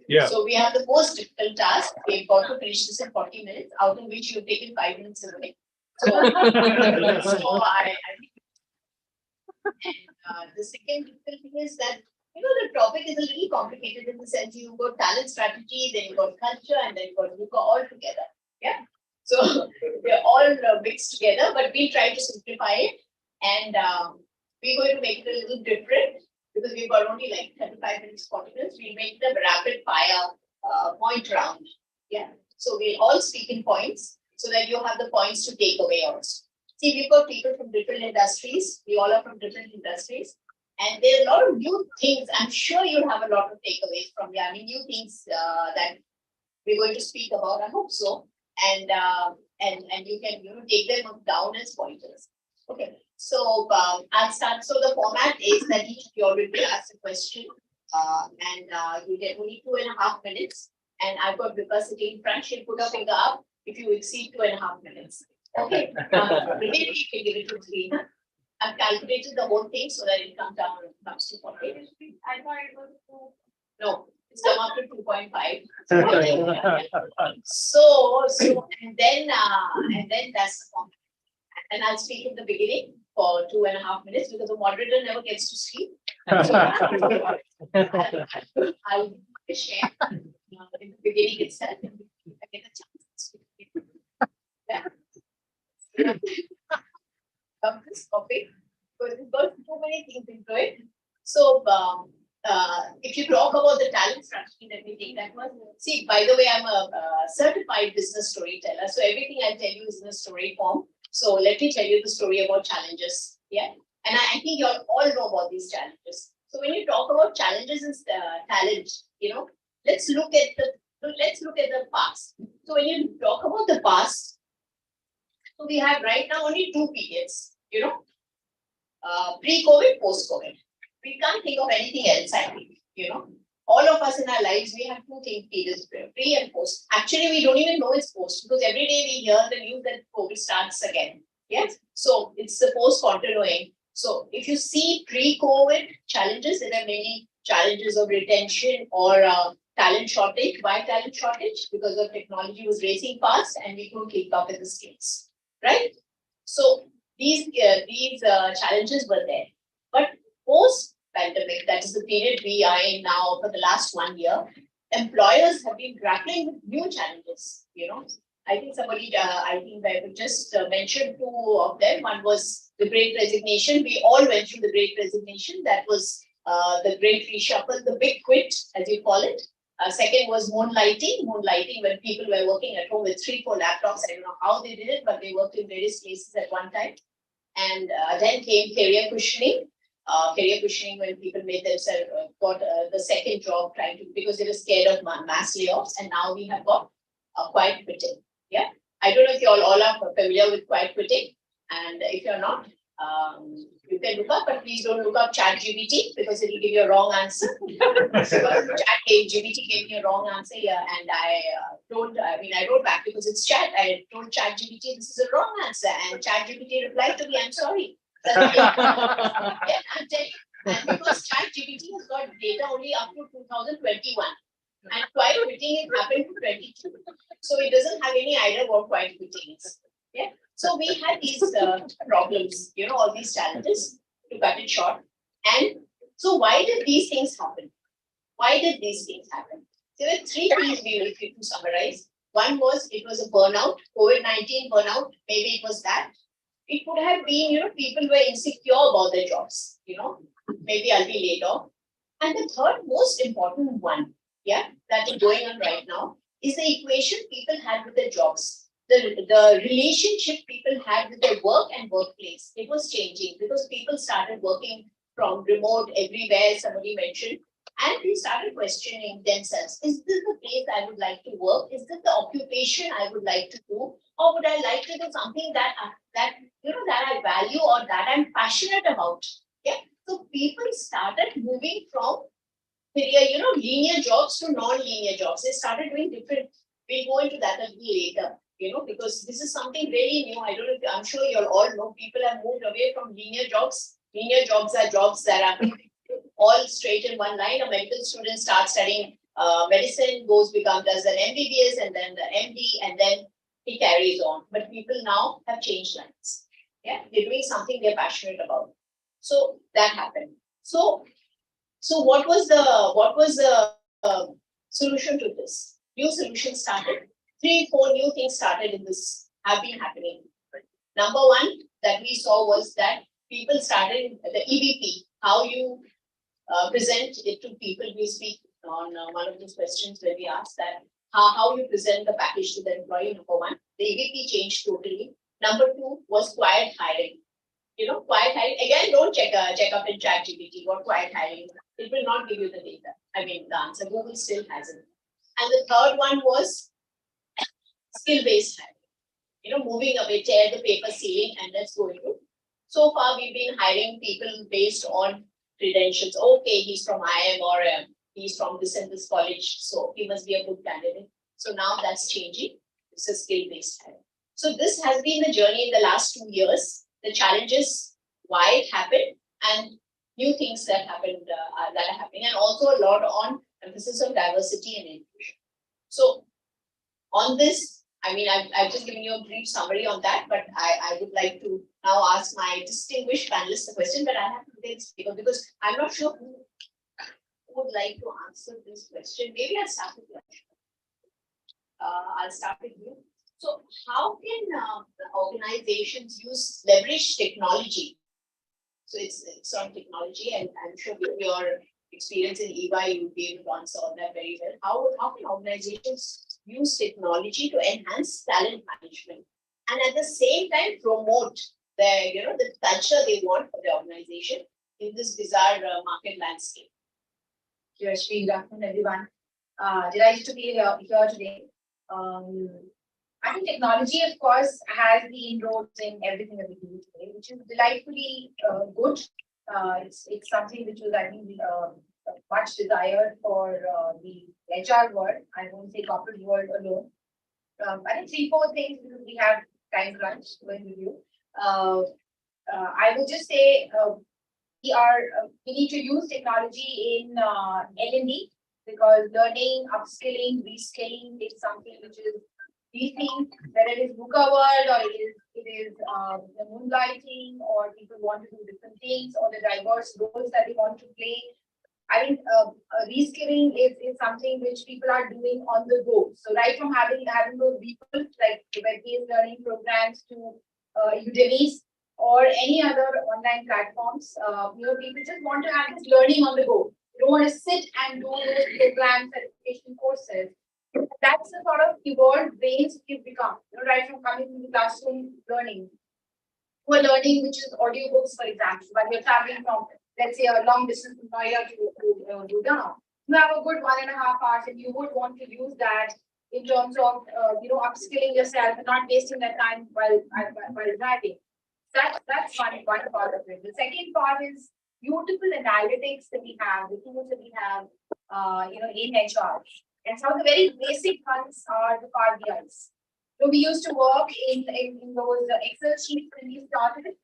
Speaker 4: Yeah.
Speaker 5: So we have the most difficult task. We've got to finish this in 40 minutes, out of which you've taken 5 minutes away. So, I think. And the second difficult thing is that the topic is a little complicated in the sense you've got talent strategy, then you've got culture, and then you've got VUCA all together. Yeah. So they're all mixed together, but we try to simplify it, and we're going to make it a little different because we've got only like 35 minutes, 40 minutes. We make them rapid fire point round. Yeah. So we'll all speak in points so that you have the points to take away also. See, we've got people from different industries. We all are from different industries. And there are a lot of new things. I'm sure you'll have a lot of takeaways from here. I mean, new things that we're going to speak about. I hope so. And you can take them down as pointers. Okay. So I'll start. So the format is that each of you will be asked a question, and you get only 2.5 minutes. And I've got Vika sitting in front. She'll put her finger up if you exceed 2.5 minutes. Okay. Maybe you can give it to 3. I've calculated the whole thing so that it comes down to 40. I thought it was 2. No, it's come up to 2.5. So and then that's the format. And I'll speak in the beginning for 2.5 minutes because the moderator never gets to speak. So I'll share in the beginning itself. I get a chance to speak. Yeah. This topic, because we've got too many things into it. So, if you talk about the talent strategy, let me take that one. See, by the way, I'm a certified business storyteller. So everything I tell you is in a story form. So let me tell you the story about challenges. Yeah, and I think you all know about these challenges. So when you talk about challenges and talent, let's look at the past. So when you talk about the past, so we have right now only 2 periods. Pre-COVID, post-COVID. We can't think of anything else, I think, All of us in our lives, we have 2 things, periods, pre and post. Actually, we don't even know it's post because every day we hear the news that COVID starts again. Yes? So it's the post-continuing. So if you see pre-COVID challenges, there are many challenges of retention or talent shortage. Why talent shortage? Because the technology was racing fast and we couldn't keep up with the skills, right? So these challenges were there. But post-pandemic, that is the period we are in now for the last 1 year, employers have been grappling with new challenges, I think I could just mention 2 of them. One was the Great Resignation. We all went through the Great Resignation. That was the Great Reshuffle, the Big Quit, as you call it. Second was moonlighting when people were working at home with 3-4 laptops. I don't know how they did it, but they worked in various places at one time. And then came career cushioning. When people made themselves got the second job because they were scared of mass layoffs. And now we have got quiet quitting. Yeah, I don't know if you all are familiar with quiet quitting. And if you're not, you can look up, but please don't look up ChatGPT because it will give you a wrong answer. ChatGPT gave me a wrong answer here, and I wrote back because it's chat. I told ChatGPT this is a wrong answer, and ChatGPT replied to me, "I'm sorry." Yeah, I'm telling you, and because ChatGPT has got data only up to 2021. And quiet quitting it happened to 22. So it doesn't have any idea what quiet quitting is. Yeah. So we had these problems, all these challenges, to cut it short. And so why did these things happen? Why did these things happen? There were three things we will to summarize. One was it was a burnout, COVID-19 burnout. Maybe it was that. It could have been, people were insecure about their jobs. Maybe I'll be laid off. And the third most important one, that is going on right now is the equation people had with their jobs. The relationship people had with their work and workplace. It was changing because people started working from remote everywhere, somebody mentioned. And they started questioning themselves. Is this the place I would like to work? Is this the occupation I would like to do? Or would I like to do something that I value or that I'm passionate about? Yeah. So people started moving from linear jobs to non-linear jobs. They started doing different. We'll go into that a little later, because this is something really new. I don't know if I'm sure you all know people have moved away from linear jobs. Linear jobs are jobs that are all straight in one line. A medical student starts studying medicine, does an MBBS and then the MD, and then he carries on. But people now have changed lines. Yeah, they're doing something they're passionate about. So that happened. So what was the solution to this? New solutions started. 3-4 new things started in this have been happening. Number one that we saw was that people started the EVP, how you present it to people. We speak on one of these questions where we asked that how you present the package to the employee. Number one, the EVP changed totally. Number two was quiet hiring. Quiet hiring. Again, don't check up in ChatGPT what quiet hiring. It will not give you the data. The answer. Google still has it. And the third one was skill-based hiring. Moving away, tear the paper ceiling, and let's go into. So far, we've been hiring people based on credentials. Okay, he's from IIM or he's from this and this college, so he must be a good candidate. So now that's changing. It's a skill-based hiring. So this has been the journey in the last 2 years. The challenges, why it happened, and new things that happened that are happening, and also a lot on emphasis on diversity and inclusion. So on this, I've just given you a brief summary on that, but I would like to now ask my distinguished panelists the question, but I have to take this paper because I'm not sure who would like to answer this question. Maybe I'll start with you. I'll start with you. So how can the organizations leverage technology? So it's on technology, and I'm sure with your experience in EY, you'll be able to answer on that very well. How can organizations use technology to enhance talent management and at the same time promote the culture they want for the organization in this bizarre market landscape?
Speaker 6: Good afternoon, everyone. Delighted to be here today. I think technology, of course, has the inroads in everything that we do today, which is delightfully good. It's something which was, I think, much desired for the HR world. I won't say corporate world alone. I think 3-4 things because we have time crunch going with you. I would just say we need to use technology in L&D because learning, upskilling, reskilling is something which is, we think, whether it is VUCA world or it is the moonlighting, or people want to do different things, or the diverse roles that they want to play. I think reskilling is something which people are doing on the go. So right from having those people like web-based learning programs to Udemy's or any other online platforms, people just want to have this learning on the go. You don't want to sit and do those programs, certification courses. That's the sort of evolved brains you've become, right from coming to the classroom learning to a learning which is audiobooks, for example, but you're traveling from, let's say, a long distance from Noida to Gurgaon. You have a good 1.5 hours, and you would want to use that in terms of upskilling yourself and not wasting that time while driving. That's one part of it. The second part is beautiful analytics that we have, the tools that we have, in HR. And some of the very basic ones are the Power BIs. So we used to work in those Excel sheets when we started.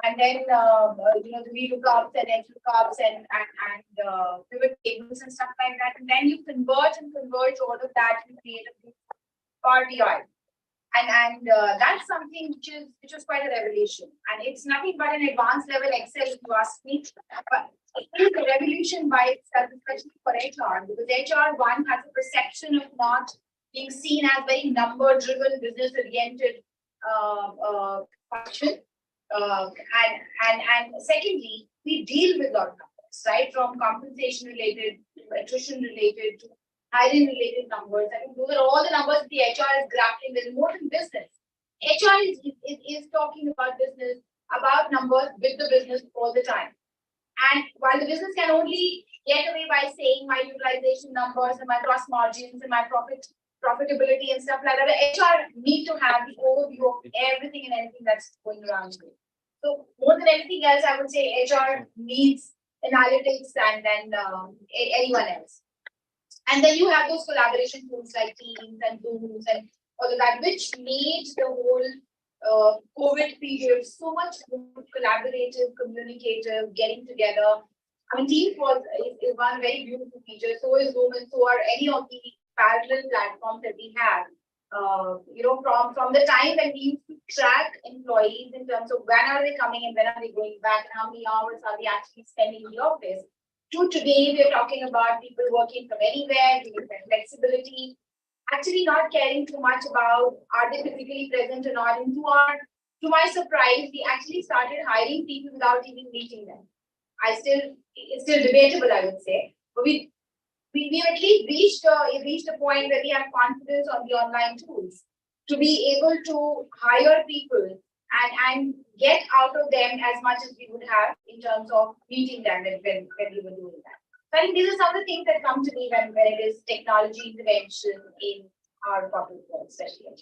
Speaker 6: And then, the VLOOKUPs and XLOOKUPs and pivot tables and stuff like that. And then you converge all of that and create a Power BI. And that's something which was quite a revelation. And it's nothing but an advanced level Excel, if you ask me. But it is a revolution by itself, especially for HR, because HR one has a perception of not being seen as very number-driven, business-oriented function. And secondly, we deal with a lot of numbers, right? From compensation related, to attrition related, to hiring related numbers. I mean, those are all the numbers the HR is grappling with, more than business. HR is talking about business, about numbers with the business all the time. And while the business can only get away by saying my utilization numbers and my gross margins and my profitability and stuff like that, HR need to have the overview of everything and anything that's going around you. So more than anything else, I would say HR needs analytics and then anyone else. And then you have those collaboration tools like Teams and Zooms and all of that, which made the whole COVID period so much more collaborative, communicative, getting together. I mean, Teams is one very beautiful feature. So is Zoom, and so are any of the parallel platforms that we have. From the time when we used to track employees in terms of when are they coming and when are they going back, and how many hours are they actually spending in the office, to today we're talking about people working from anywhere, giving them flexibility, actually not caring too much about are they physically present or not. And to my surprise, we actually started hiring people without even meeting them. It's still debatable, I would say, but we at least reached a point where we have confidence on the online tools to be able to hire people and get out of them as much as we would have in terms of meeting them when we were doing that. So I think these are some of the things that come to me when it is technology intervention in our corporate world, especially in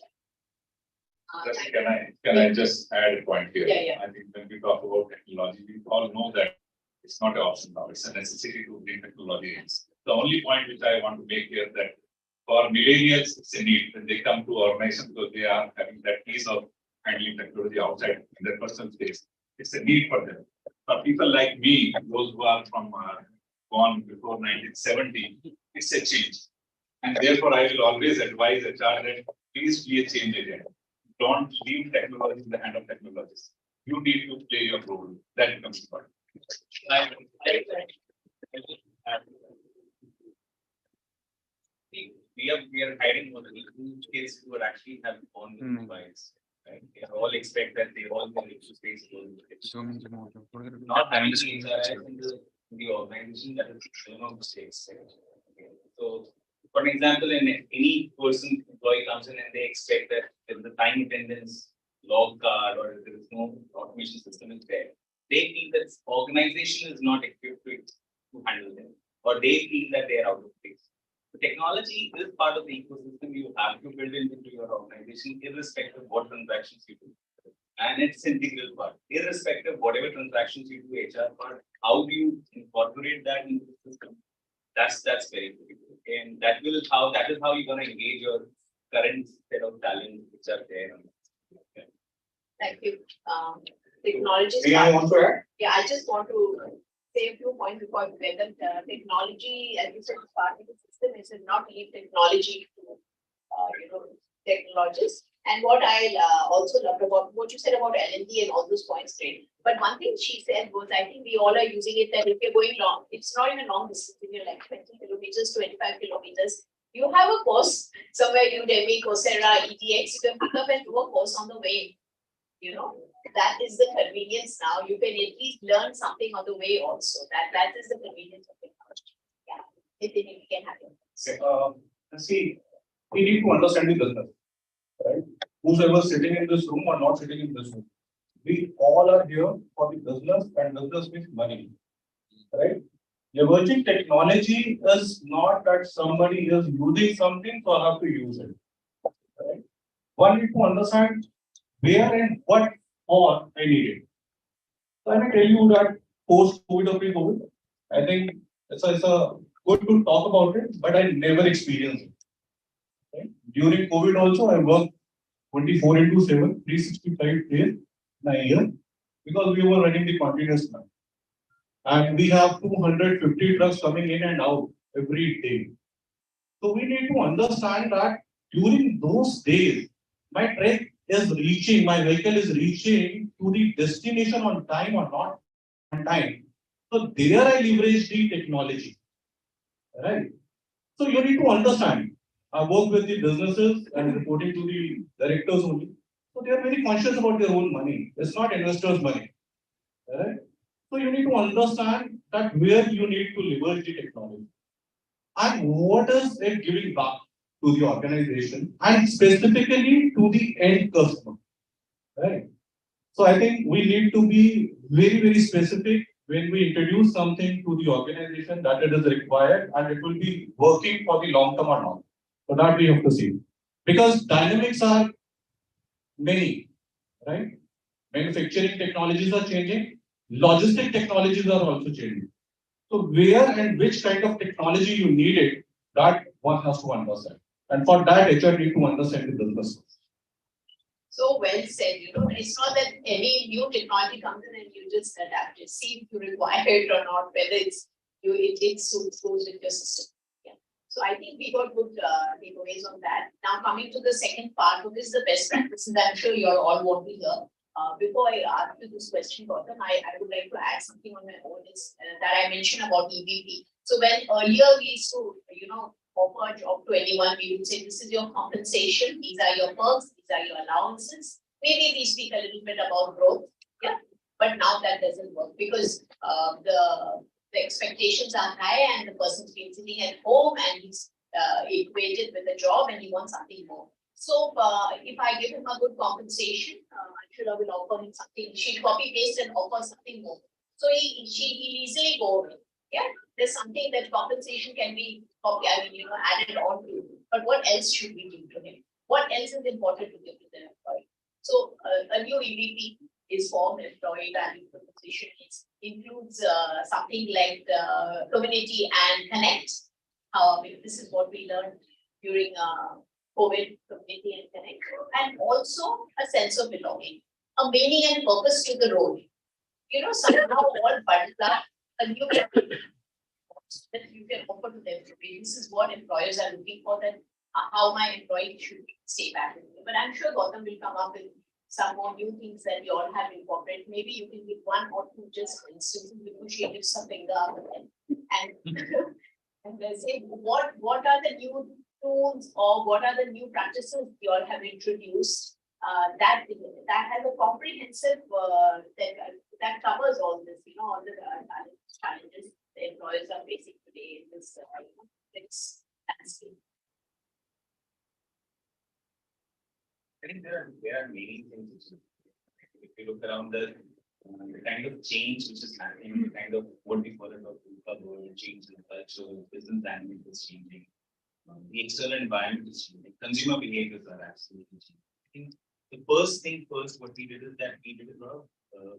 Speaker 6: China.
Speaker 7: Can I just add a point here?
Speaker 5: Yeah.
Speaker 7: I think when we talk about technology, we all know that it's not an option now, it's a necessity to bring technology in. The only point which I want to make here that for millennials, it's a need when they come to organizations because they are having that ease of handling technology outside in their personal space. It's a need for them. For people like me, those who are from born before 1970, it's a change. And therefore, I will always advise HR that please be a change agent. Don't leave technology in the hand of technologists. You need to play your role. That becomes important.
Speaker 2: We are hiring more than kids who are actually have born with mobiles. Right? They all expect that they all will use space. Not having the organization that is mistakes. Okay. So, for example, in any person employee comes in and they expect that if the time attendance log card or if there is no automation system is there, they feel that organization is not equipped to handle them, or they feel that they are out of place. The technology is part of the ecosystem you have to build into your organization, irrespective of what transactions you do. And it's an integral part, irrespective of whatever transactions you do HR part, how do you incorporate that into the system? That's very critical. And that is how you're going to engage your current set of talent which are there. Okay.
Speaker 5: Thank you. Technology.
Speaker 3: May I also add?
Speaker 5: Yeah, I just want to say a few points before we get them. Technology, as you said, is part of the system. It should not leave technology to technologists. And what I also loved about what you said about L&D and all those points, great. But one thing she said was, I think we all are using it that if you're going long, it's not even long distance, you're like 20 kilometers, 25 kilometers. You have a course somewhere, Udemy, Coursera, EDX, you can pick up and do a course on the way. That is the convenience now. You can at least learn something on the way also. That is the convenience of technology. Yeah, if we can have it.
Speaker 8: See, we need to understand the business, right? Whoever is sitting in this room or not sitting in this room, we all are here for the business, and business means money, right? Leveraging technology is not that somebody is using something, so I have to use it, right? One need to understand where and what for I need it. So I may tell you that post-COVID or pre-COVID, I think it's a good to talk about it, but I never experienced it. Right? During COVID also, I worked 24/7, 365 days in a year. because we were running the continuous line. And we have 250 trucks coming in and out every day. So we need to understand that during those days, my vehicle is reaching to the destination on time or not on time. So there I leverage the technology, right? So you need to understand. I work with the businesses and reporting to the directors only. So they are very conscious about their own money. It's not investors' money, right? So you need to understand that where you need to leverage the technology and what is it giving back to the organization and specifically to the end customer, right? So I think we need to be very, very specific when we introduce something to the organization that it is required and it will be working for the long term or not. So that we have to see. Because dynamics are many, right? Manufacturing technologies are changing, logistic technologies are also changing. So where and which kind of technology you need it, that one has to understand. And for that, HR need to understand the business.
Speaker 5: So well said, it's not that any new technology comes in and you just adapt it, see if you require it or not, whether it suits with your system. Yeah. So I think we got good takeaways on that. Now coming to the second part, what is the best practices? I'm sure you all want to hear. Before I ask you this question, Gautam, I would like to add something on my own that I mentioned about EVP. So when earlier we used to, offer a job to anyone, we would say, this is your compensation, these are your perks, these are your allowances. Maybe we speak a little bit about growth, yeah. But now that doesn't work because the expectations are high and the person's been sitting at home and he's equated with a job and he wants something more. So if I give him a good compensation, I'm sure I will offer him something. She'll copy paste and offer something more. So he'll easily go away. Yeah, there's something that compensation can be added on to. But what else should we give to him? What else is important to give to the employee? So a new EVP is formed, employee value proposition. It includes something like community and connect. This is what we learned during COVID, community and connect. And also a sense of belonging, a meaning and purpose to the role. Somehow all bundled up a new that you can offer to them. This is what employers are looking for, that how my employee should stay back. But I'm sure Gautam will come up with some more new things that you all have incorporated. Maybe you can give one or two just instances because she gives some finger up and and say what are the new tools or what are the new practices you all have introduced that has a comprehensive that covers all this, all the challenges the employers are facing today in this landscape.
Speaker 9: I think there are many things. If you look around the kind of change which is happening, the kind of what we call it a change in culture, business dynamic is changing, the external environment is changing, consumer behaviors are absolutely changing. I think the first what we did is that we did a lot of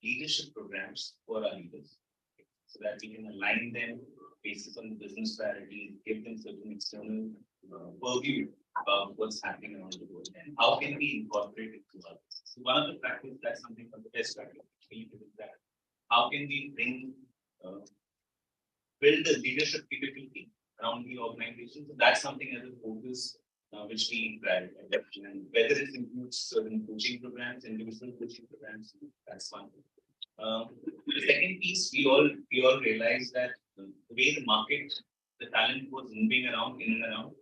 Speaker 9: leadership programs for our leaders, so that we can align them based on the business priorities, give them certain external purview about what's happening around the world and how can we incorporate it to others. So one of the practices, that's something from the best practice, is that how can we build the leadership capability around the organization. So that's something as a focus which we prioritize. And whether it includes certain coaching programs, individual coaching programs, that's one. The second piece, we all realized that the way the market, the talent was moving around, in and around,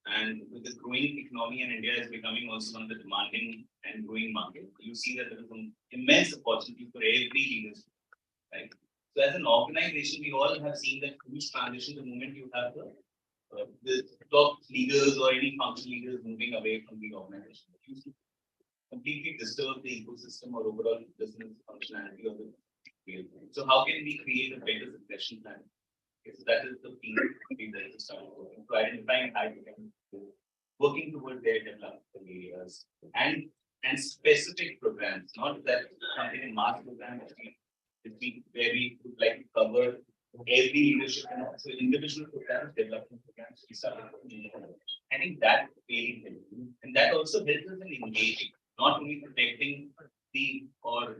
Speaker 9: and with the growing economy, and India is becoming also one of the demanding and growing market, you see that there is an immense opportunity for every leader, right? So as an organization, we all have seen that huge transition the moment you have the top leaders or any function leaders moving away from the organization. It used to completely disturb the ecosystem or overall business functionality of the field. So how can we create a better succession plan? Okay, so that is the thing that is starting working. So identifying how you can working towards their development areas and specific programs, not that something in mass program where we would like to cover every leadership and also individual programs, development programs. We started. I think that really helps, and that also helps us in engaging, not only protecting or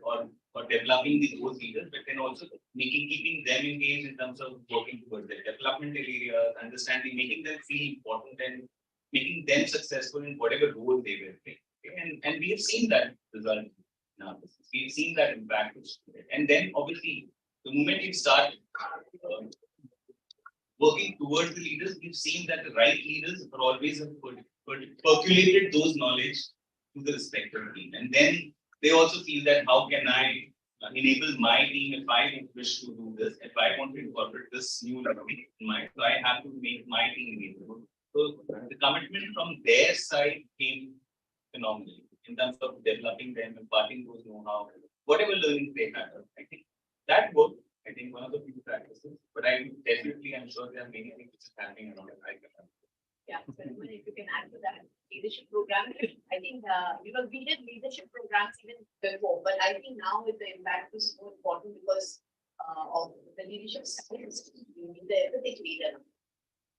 Speaker 9: developing those leaders, but then also keeping them engaged in terms of working towards their developmental areas, understanding, making them feel important and making them successful in whatever role they will play. And we have seen that result in our business. We've seen that impact. And then obviously, the moment you start working towards the leaders, we've seen that the right leaders are always percolated those knowledge to the respective team. And then they also feel that how can I enable my team if I wish to do this, if I want to incorporate this new learning in my, so I have to make my team enable. So the commitment from their side came phenomenally in terms of developing them, imparting those know-how, whatever learning they had. I think that worked. I think one of the few practices, but I'm sure there are many things which are happening around it.
Speaker 5: Yeah, so if you can add to that leadership program, I think because we did leadership programs even before, but I think now with the impact is more important because of the leadership skills. You need the empathetic leader,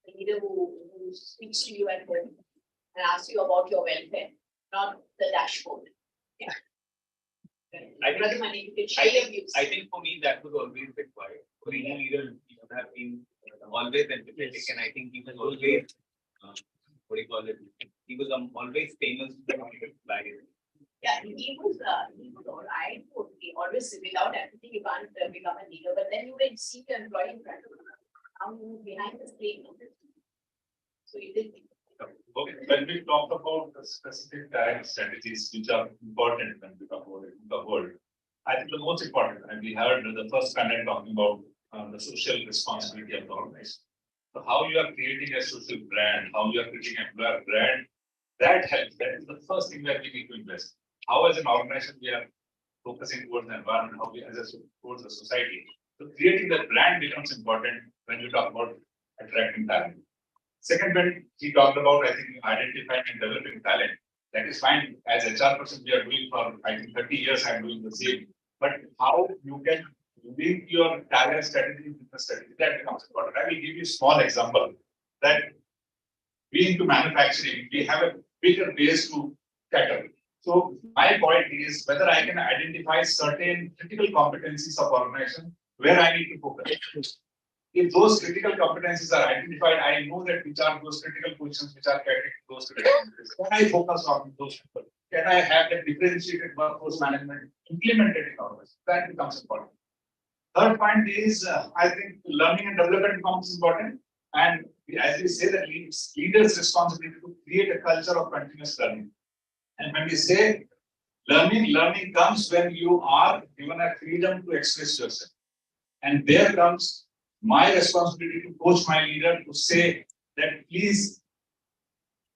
Speaker 5: the leader who speaks to you at home and asks you about your welfare, not the dashboard. Yeah.
Speaker 9: I think for me that was always required. For any leader, you have been always empathetic, and I think he was always what do you call it? He was always famous by it.
Speaker 5: Yeah, he was always without empathy you can't become a leader. But then you will see the employee in front of you, behind the screen. So you did.
Speaker 7: Okay, when we talk about the specific talent strategies which are important when we talk about the world, I think the most important, and we heard the first panel talking about the social responsibility of the organization. So how you are creating a social brand, how you are creating an employer brand, that helps. That is the first thing that we need to invest. How as an organization we are focusing towards the environment, how we as towards the society. So creating that brand becomes important when we talk about attracting talent. Second, when he talked about, I think, identifying and developing talent, that is fine. As HR person, we are doing for, I think, 30 years, I'm doing the same. But how you can link your talent strategy with the strategy, that becomes important. I will give you a small example that being to manufacturing, we have a bigger base to cater. So my point is whether I can identify certain critical competencies of organization where I need to focus. If those critical competencies are identified, I know that which are those critical positions which are catering to those critical competencies. Can I focus on those people? Can I have that differentiated workforce management implemented in our organization? That becomes important. Third point is, I think learning and development becomes important. And as we say that leaders' responsibility to create a culture of continuous learning. And when we say learning comes when you are given a freedom to express yourself. And there comes my responsibility to coach my leader to say that please,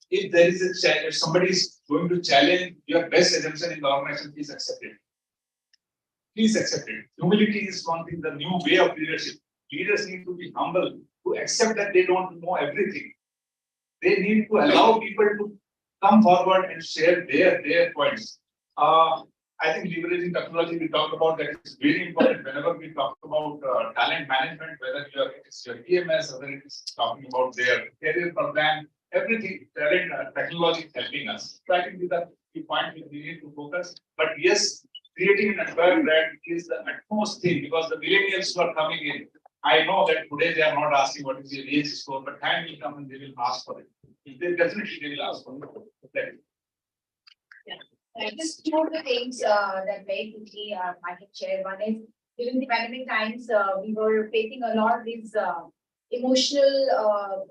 Speaker 7: if there is if somebody is going to challenge your best assumption in the organization, please accept it. Please accept it. Humility is one thing, the new way of leadership. Leaders need to be humble, to accept that they don't know everything. They need to allow people to come forward and share their points. I think leveraging technology, we talked about that is very important whenever we talk about talent management, whether it's your EMS, whether it is talking about their career program, everything, talent technology is helping us. So I think these are the points we need to focus. But yes, creating an employer brand is the utmost thing because the millennials who are coming in, I know that today they are not asking what is your age score, but time will come and they will ask for it. They definitely will ask for it.
Speaker 6: Just two of the things that very quickly I can share. One is during the pandemic times, we were facing a lot of these emotional,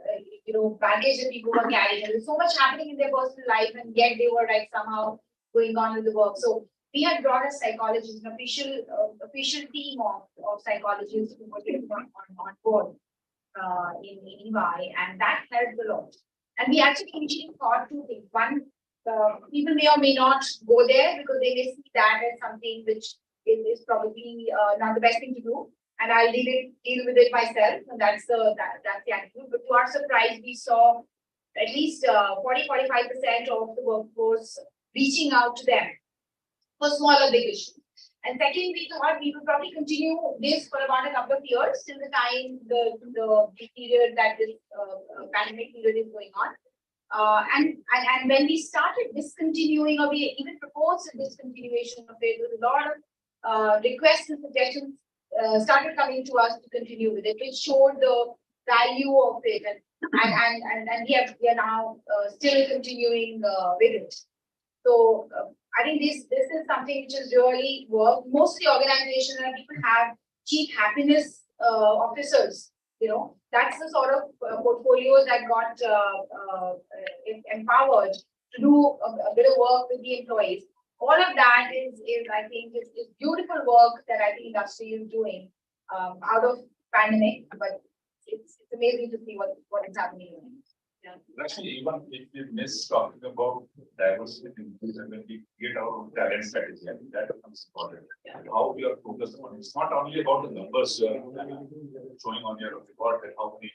Speaker 6: baggage that people were carrying. There was so much happening in their personal life, and yet they were like somehow going on with the work. So we had brought a psychologist, an official team of psychologists who were on board in EY, and that helped a lot. And we actually initially thought two things. One, people may or may not go there because they may see that as something which is probably not the best thing to do, and I'll deal with it myself, and that's the attitude. But to our surprise, we saw at least 40-45% of the workforce reaching out to them for smaller big issues. And second, we thought we would probably continue this for about a couple of years till the time the period that this pandemic period is going on. And when we started discontinuing, or we even proposed a discontinuation of it, there was a lot of requests and suggestions started coming to us to continue with it, which showed the value of it, and we are now still continuing with it. So I think this is something which has really worked. Most of the organizations and people have chief happiness officers. You know, that's the sort of portfolios that got empowered to do a bit of work with the employees. All of that is I think is beautiful work that I think industry is doing out of pandemic, but it's amazing to see what is happening. Yeah.
Speaker 7: Actually, even if we miss talking about diversity and inclusion, when we get our own talent strategy, I think that becomes important. And how we are focused on it. It's not only about the numbers you are showing on your report that how many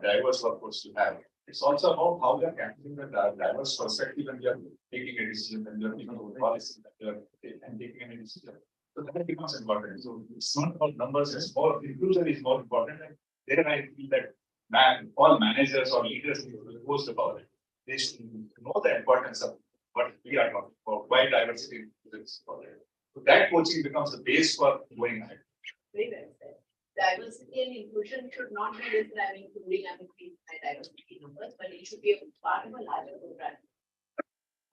Speaker 7: diverse workforce you have. It's also about how we are capturing the diverse perspective when we are taking a decision, when we are taking a policy, when we are taking a decision. So that becomes important. So it's not about numbers, it's more inclusion is more important. And there I feel that all managers or leaders need to post about it. They should know the importance of what we are talking about, why diversity is important. So that coaching becomes the base for going ahead.
Speaker 5: Very well said. Diversity and inclusion should not be just including and increasing diversity numbers, but it should be a part of a larger program.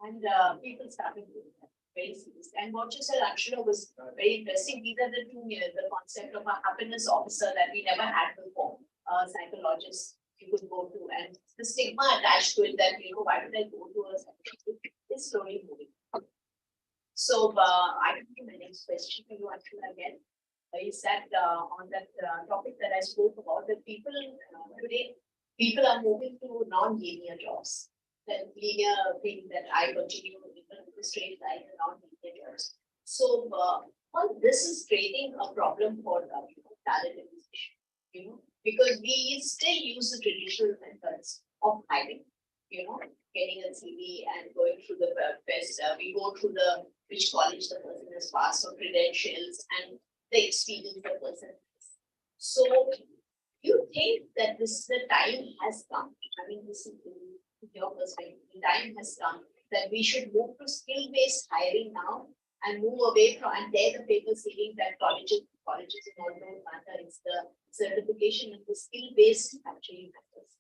Speaker 5: And people started doing that very serious. And what you said, Akshara, was very interesting. These are the two years, the concept of a happiness officer that we never had before. Psychologists you could go to, and the stigma attached to it that why did I go to a psychologist? It's slowly moving. So I come to my next question for you, Akshara, again. You said on that topic that I spoke about, that people today, people are moving to non-linear jobs. The linear thing that I continue with the straight line and non-linear jobs. So all this is creating a problem for talent acquisition, because we still use the traditional methods of hiring, getting a CV and going through the best. We go through which college the person has passed, or credentials and the experience the person has. So you think that the time has come? I mean, this is your perspective. The time has come that we should move to skill-based hiring now and move away from and tear the paper ceiling that colleges in all don't matter. It's the certification and the skill-based actually matters.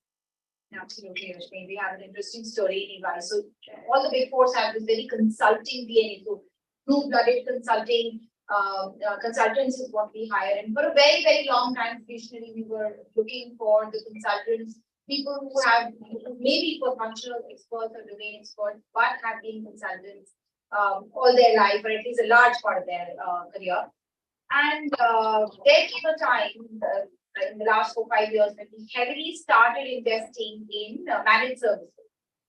Speaker 6: Absolutely, Rashmi. We have an interesting story in EY. So all the big fours have this very consulting DNA. So blue-blooded consulting. Consultants is what we hire, and for a very, very long time, traditionally, we were looking for the consultants, people who have maybe for functional experts or domain experts, but have been consultants all their life, or at least a large part of their career. And there came a time in the last 4 or 5 years when we heavily started investing in managed services.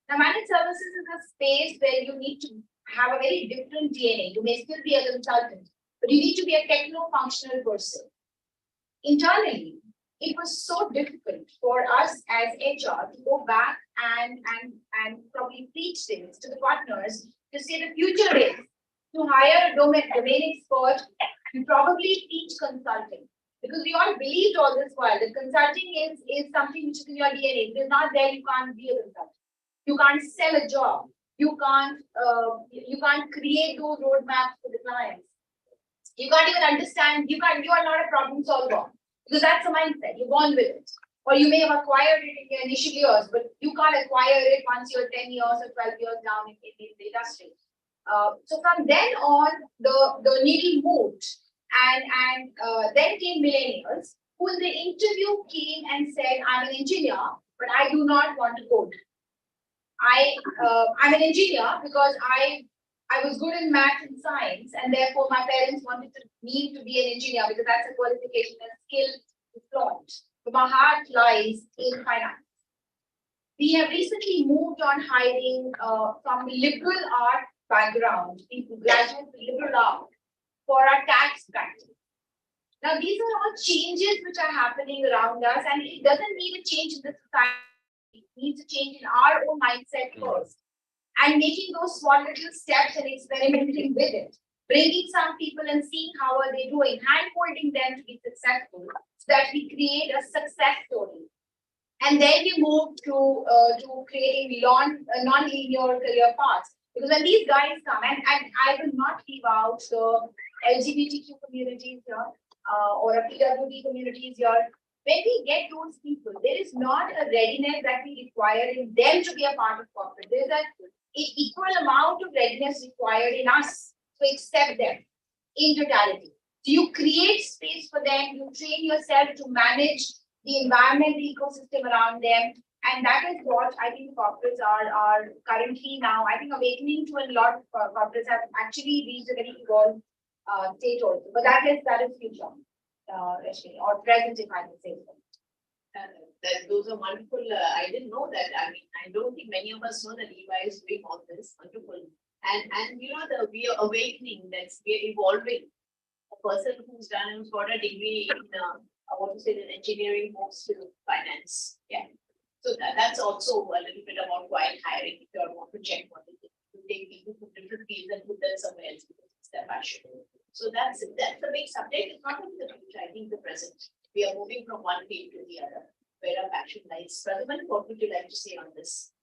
Speaker 6: Now, managed services is a space where you need to have a very different DNA. You may still be a consultant, but you need to be a techno-functional person. Internally, it was so difficult for us as HR to go back and probably teach things to the partners to say the future is to hire a domain expert and probably teach consulting. Because we all believed all this while that consulting is something which is in your DNA. If it's not there, you can't be a consultant. You can't sell a job. You can't create those roadmaps for the clients. You can't even understand, you are not a problem solver, because that's a mindset, you're born with it. Or you may have acquired it in your initial years, but you can't acquire it once you're 10 years or 12 years down in the industry. So from then on, the needle moved, and then came millennials, who in the interview came and said, I'm an engineer, but I do not want to code. I'm an engineer because I was good in math and science, and therefore my parents wanted me to be an engineer because that's a qualification and skill to flaunt. But my heart lies in finance. We have recently moved on hiring from liberal art background, people graduate from liberal art for our tax practice. Now, these are all changes which are happening around us, and it doesn't need a change in the society. It needs a change in our own mindset first. And making those small little steps and experimenting with it, bringing some people and seeing how are they doing, hand-holding them to be successful, so that we create a success story. And then we move to creating non-linear career paths. Because when these guys come, and I will not leave out the LGBTQ communities here, or a PWD communities here. When we get those people, there is not a readiness that we require in them to be a part of corporate. There is an equal amount of readiness required in us to accept them in totality. So you create space for them, you train yourself to manage the environment, the ecosystem around them. And that is what I think corporates are currently now, I think, awakening to. A lot of corporates have actually reached a very evolved state also. But that is future, Rashmi, or present, if I can say so.
Speaker 5: Those are wonderful. I didn't know that. I mean, I don't think many of us know that EY is doing all this. Wonderful. And you know, we are awakening, we are evolving. A person who's got a degree in I want to say that engineering moves to finance. Yeah. So that's also a little bit about why hiring. If you want to check what it is, you take people from different fields and put them somewhere else because it's their passion. So that's a big subject. It's not only the future, I think the present. We are moving from one field to the other, where our passion lies. Pradhaman, what would you like to say on this?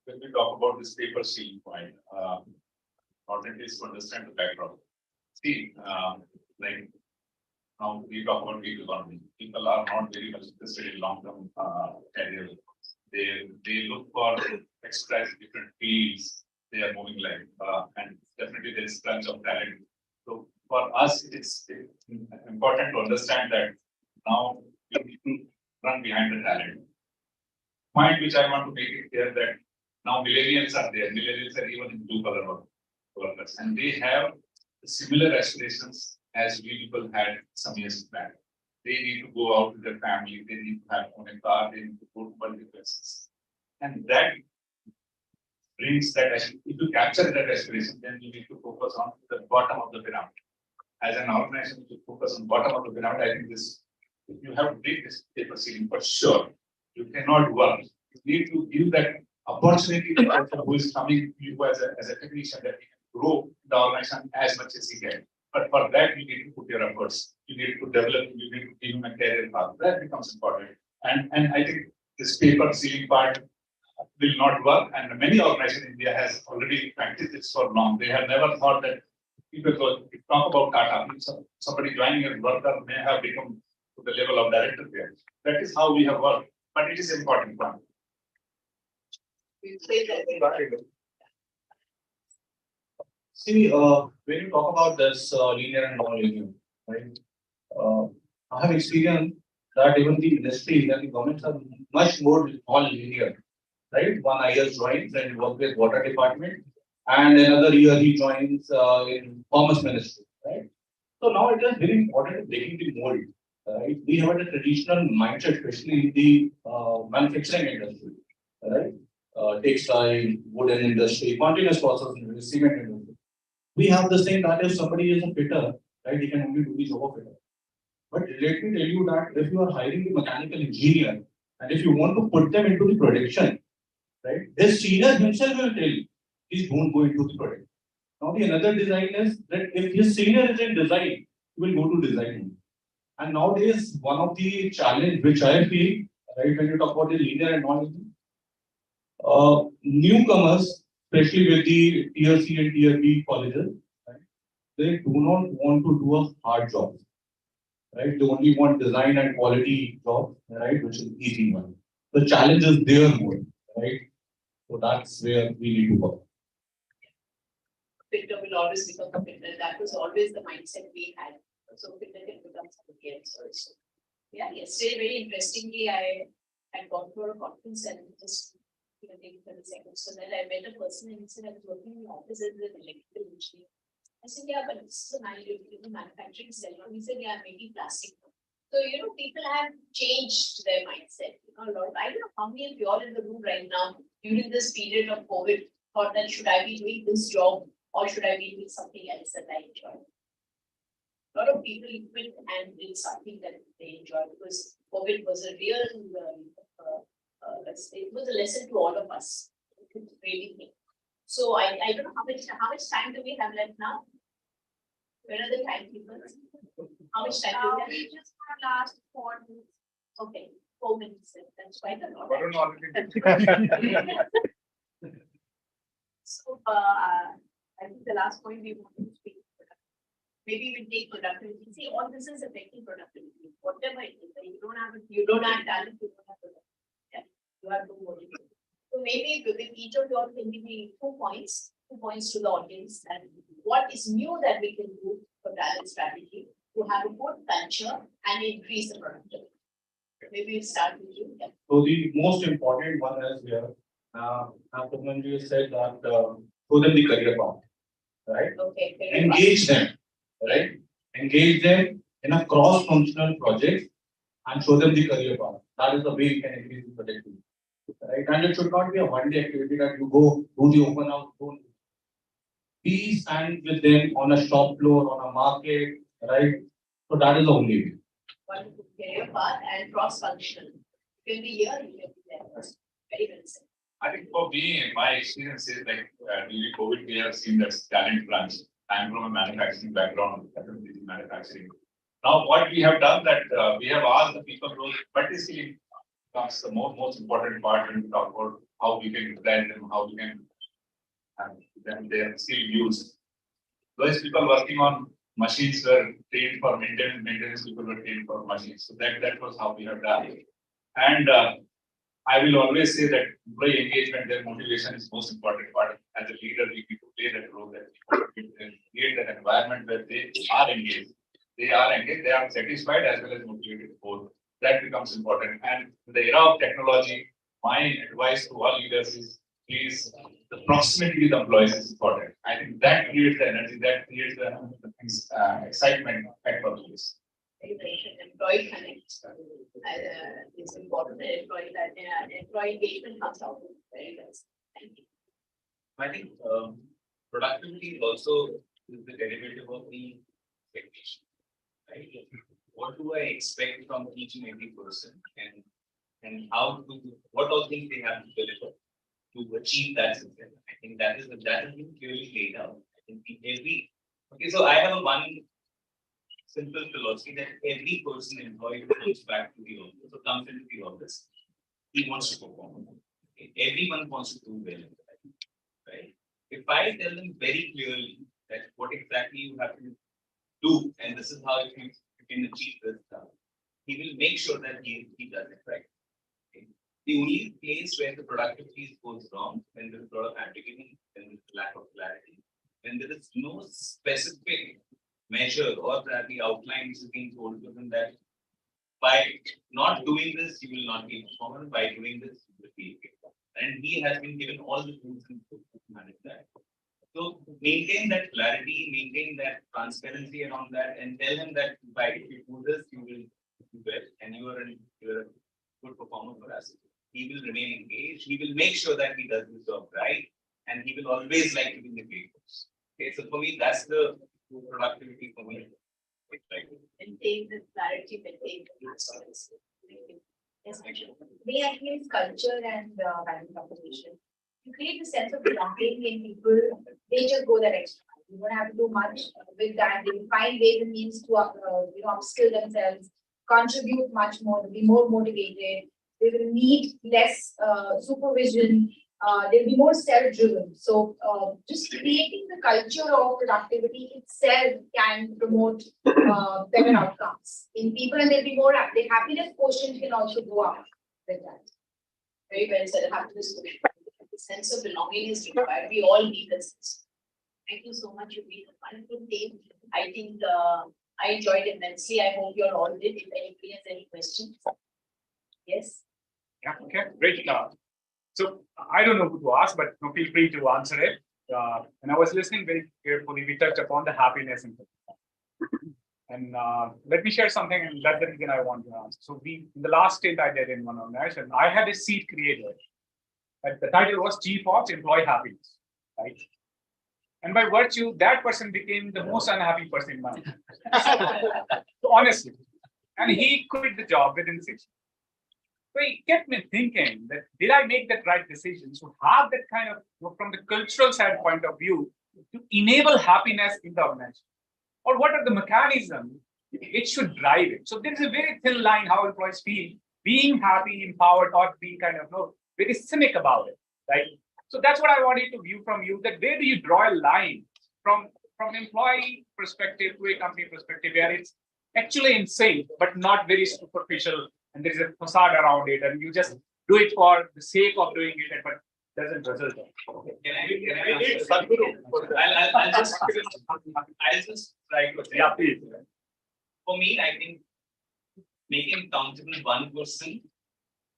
Speaker 7: When we talk about this paper sealing point, important is to understand the background. See, like now we talk about gig economy. People are not very much interested in long-term career. They look for express different fields. They are moving like, and definitely there is crunch of talent. So for us, it's important to understand that now we need to run behind the talent. Point which I want to make it clear that now millennials are there. Millennials are even in blue-collar workers, and they have similar aspirations as we people had some years back. They need to go out with their family. They need to have own a car. They need to go to multiplexes, and that brings that. If you capture that aspiration, then you need to focus on the bottom of the pyramid. As an organization, to focus on bottom of the pyramid, I think this. If you have to break this paper ceiling, for sure, you cannot work. You need to give that opportunity to the person who is coming to you as a technician, that he can grow the organization as much as he can. But for that, you need to put your efforts. You need to develop. You need to give him a career path. That becomes important. And I think this paper ceiling part will not work. And many organizations in India has already practiced this for long. They have never thought that people talk about Tata. Somebody joining as worker may have become to the level of director there. That is how we have worked. But it is important one.
Speaker 8: See, when you talk about this linear and non-linear, right? I have experienced that even the industry and the governments are much more non-linear, right? 1 year joins and works with water department, and another year he joins in commerce ministry, right? So now it is very important to breaking the mold. Right, we have a traditional mindset, especially in the manufacturing industry, right? Textile, wooden industry, continuous process industry, cement industry. We have the same that if somebody is a fitter, right, he can only do the job of fitter. But let me tell you that if you are hiring a mechanical engineer and if you want to put them into the production, right, his senior himself will tell you, please don't go into the production. Now the another design is that if his senior is in design, he will go to design. And nowadays, one of the challenge which I feel, right, when you talk about the linear and non-linear, newcomers, especially with the tier C and tier B colleges, right, they do not want to do a hard job, right? They only want design and quality job, right, which is easy one. The challenge is there more, right? So that's where we need to work.
Speaker 5: Fitter will always become a fitter. That was always the mindset we had. So fitter can become something else also. Yeah, yesterday, very interestingly, I had gone for a conference and just take 30 seconds. So then I met a person and he said, I was working in the office as an electrical engineer. I said, yeah, but this is a manufacturing cell. He said, yeah, I'm making plastic. So, you know, people have changed their mindset. You know, a lot. I don't know how many of you all in the room right now during this period of COVID thought that should I be doing this job or should I be doing something else that I enjoy? A lot of people quit and did something that they enjoy because COVID was a real, it was a lesson to all of us. Really think. So I don't know how much time do we have left now? Where are the timekeepers? How much time do we have?
Speaker 6: We just have last 4 minutes.
Speaker 5: Okay. 4 minutes. That's quite a lot.
Speaker 2: Varun already.
Speaker 5: So, I think the last point we want to speak. Maybe we'll take productivity. See, all this is affecting productivity. Whatever it is, you don't have talent, you don't have productivity. Yeah, you have to motivate. So maybe with each of you all can give me 2 points to the audience, and what is new that we can do for talent strategy to have a good culture and increase the productivity. Maybe we'll start with you. Yeah.
Speaker 8: So the most important one is here, as you said that show them the career path, right?
Speaker 5: Okay.
Speaker 8: Engage them, right? Engage them in a cross-functional project and show them the career path. That is the way you can increase the productivity, right? And it should not be a one-day activity that you go do the open house. Be stand with them on a shop floor, on a market, right? So that is the only way.
Speaker 5: One career path and cross-functional. You can be here, you can be there. Very well said.
Speaker 7: I think for me, my experience is like during COVID, we have seen that talent crunch. I'm from a manufacturing background, manufacturing. Now, what we have done that we have asked the people who multi-skilling becomes the most important part when we talk about how we can utilize them, how we can have them their skill used. Those people working on machines were trained for maintenance people were trained for machines. So that was how we have done it. And I will always say that employee engagement, their motivation is most important part. As a leader, we need to play that role, that we create that environment where they are engaged. They are satisfied as well as motivated both. That becomes important. And in the era of technology, my advice to all leaders is please, the proximity with employees is important. I think that creates the energy, that creates the excitement at workplace.
Speaker 5: Employee connect is important. Employee engagement comes out very well. Thank you.
Speaker 9: I think productivity also is the derivative of the expectation. Right? What do I expect from each and every person, and what all things they have to deliver to achieve that success? I think that has been clearly laid out. I think so I have one simple philosophy that every person employed who comes back to the office or comes into the office, he wants to perform. Okay? Everyone wants to do well. Right? If I tell them very clearly that what exactly you have to do, and this is how you can achieve this stuff, he will make sure that he does it right. Okay? The only place where the productivity goes wrong, when there is a lot of ambiguity, when there is lack of clarity, when there is no specific measure or that the outline is being told to them that by not doing this, you will not be performant, by doing this, you will be able. And he has been given all the tools and to manage that. So maintain that clarity, maintain that transparency around that, and tell him that by if you do this, you will do well, and you are a good performer for us. He will remain engaged. He will make sure that he does his job right, and he will always like to be in the great course. Okay, so for me, that's the productivity for me.
Speaker 5: Maintain the clarity, maintain the transparency. Yes,
Speaker 6: May I think culture and value proposition. You create a sense of belonging in people, they just go that extra. You don't have to do much with that. They will find ways and means to upskill themselves, contribute much more, they'll be more motivated, they will need less supervision, they'll be more self-driven. So just creating the culture of productivity itself can promote better outcomes in people, and they'll be more the happiness quotient can also go up with that.
Speaker 5: Very well said. Happiness, the sense of belonging is required. We all need this. Thank you so much. You've been a wonderful team. I think I enjoyed immensely. I hope you're all did. If anybody has any questions. Yes.
Speaker 2: Yeah, okay, great. So I don't know who to ask, but feel free to answer it. And I was listening very carefully. We touched upon the happiness and let me share something, and that's the reason I want to ask. So in the last stint I did in one organization, I had a seat created. The title was Chief of Employee Happiness, right? And by virtue, that person became the most unhappy person in my life. So honestly, and he quit the job within 6 months. So it kept me thinking that did I make that right decision? So have that kind of, from the cultural side point of view, to enable happiness in the organization, or what are the mechanisms it should drive it? So there is a very thin line how employees feel
Speaker 10: being happy, empowered, or being kind of very cynic about it, right? So that's what I wanted to view from you. That where do you draw a line from employee perspective to a company perspective, where it's actually in sync, but not very superficial, and there is a facade around it, and you just do it for the sake of doing it, but doesn't result.
Speaker 9: Can I answer? I'll just try to say.
Speaker 10: Yeah, please.
Speaker 9: For me, I think making accountable one person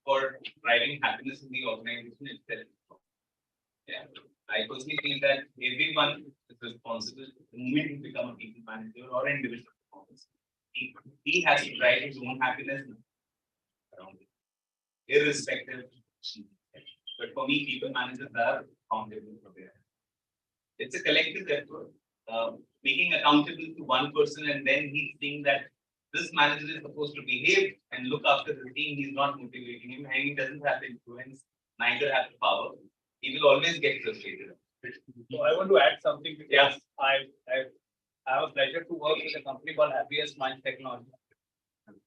Speaker 9: for driving happiness in the organization itself. Yeah, I personally think that everyone is responsible the moment you become a people manager or individual performance. He has to drive his own happiness around it, irrespective. But for me, people managers are accountable for their. It's a collective effort. Making accountable to one person, and then he's seeing that this manager is supposed to behave and look after the team. He's not motivating him, and he doesn't have the influence, neither have the power. He will always get frustrated.
Speaker 11: So I want to add something because yes. I have a pleasure to work with a company called Happiest Minds Technology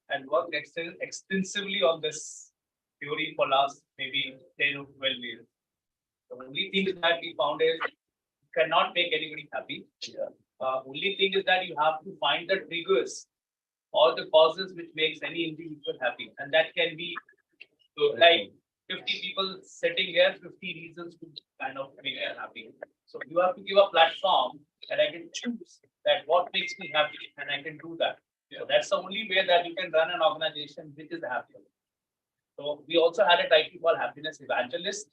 Speaker 11: and worked extensively on this theory for last maybe 10 or 12 years. The only thing is that we found is you cannot make anybody happy. Only thing is that you have to find the triggers or the causes which makes any individual happy, and that can be like 50 people sitting here, 50 reasons to kind of make them happy. So you have to give a platform that I can choose that what makes me happy, and I can do that. So that's the only way that you can run an organization which is happy. So we also had a title called Happiness Evangelist,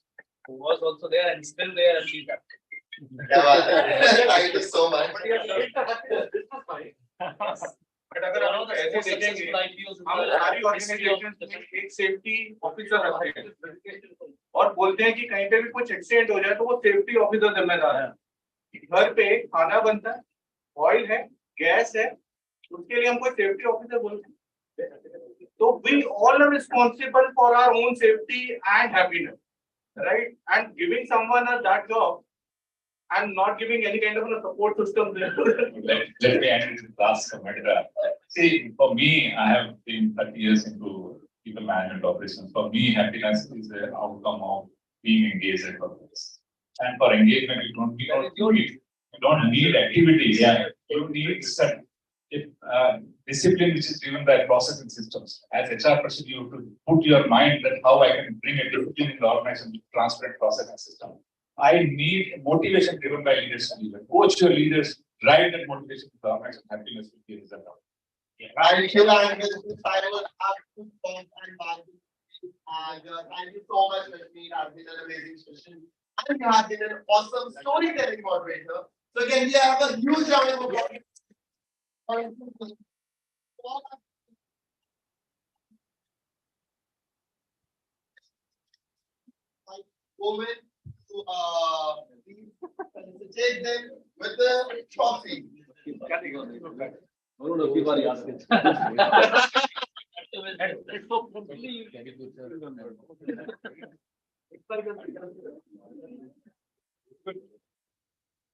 Speaker 11: who was also there and still there, and she's happy.
Speaker 3: Thank you so much.
Speaker 11: But अगर हम लोग ऐसे देखेंगे हम सारी organisation में एक safety officer रखते हैं और बोलते हैं कि कहीं पे भी कुछ एक्सीडेंट हो जाए तो वो सेफ्टी ऑफिसर जिम्मेदार है। घर पे खाना बनता है, ऑयल है, गैस है, उसके लिए हम कोई सेफ्टी ऑफिसर बोलते हैं। तो we all are responsible for our own safety and happiness, right? And giving someone that job and not giving any kind of a support system there.
Speaker 7: Let me add this last comment. See, for me, I have been 30 years into people management operations. For me, happiness is the outcome of being engaged at purpose. And for engagement, you don't need activities. Yeah. You need certain discipline which is driven by process and systems. As HR person, you have to put your mind that how I can bring a discipline in the organization with transparent process and system. I need motivation driven by leadership. Coach your leaders, drive that motivation to the organization. Happiness will be a result of it.
Speaker 3: Thank you, and with this, I will have to thank and thank you so much, Rashmi. It has been an amazing session. And you have been an awesome storytelling moderator. So again, we have a huge round of applause. Women to take them with the trophy.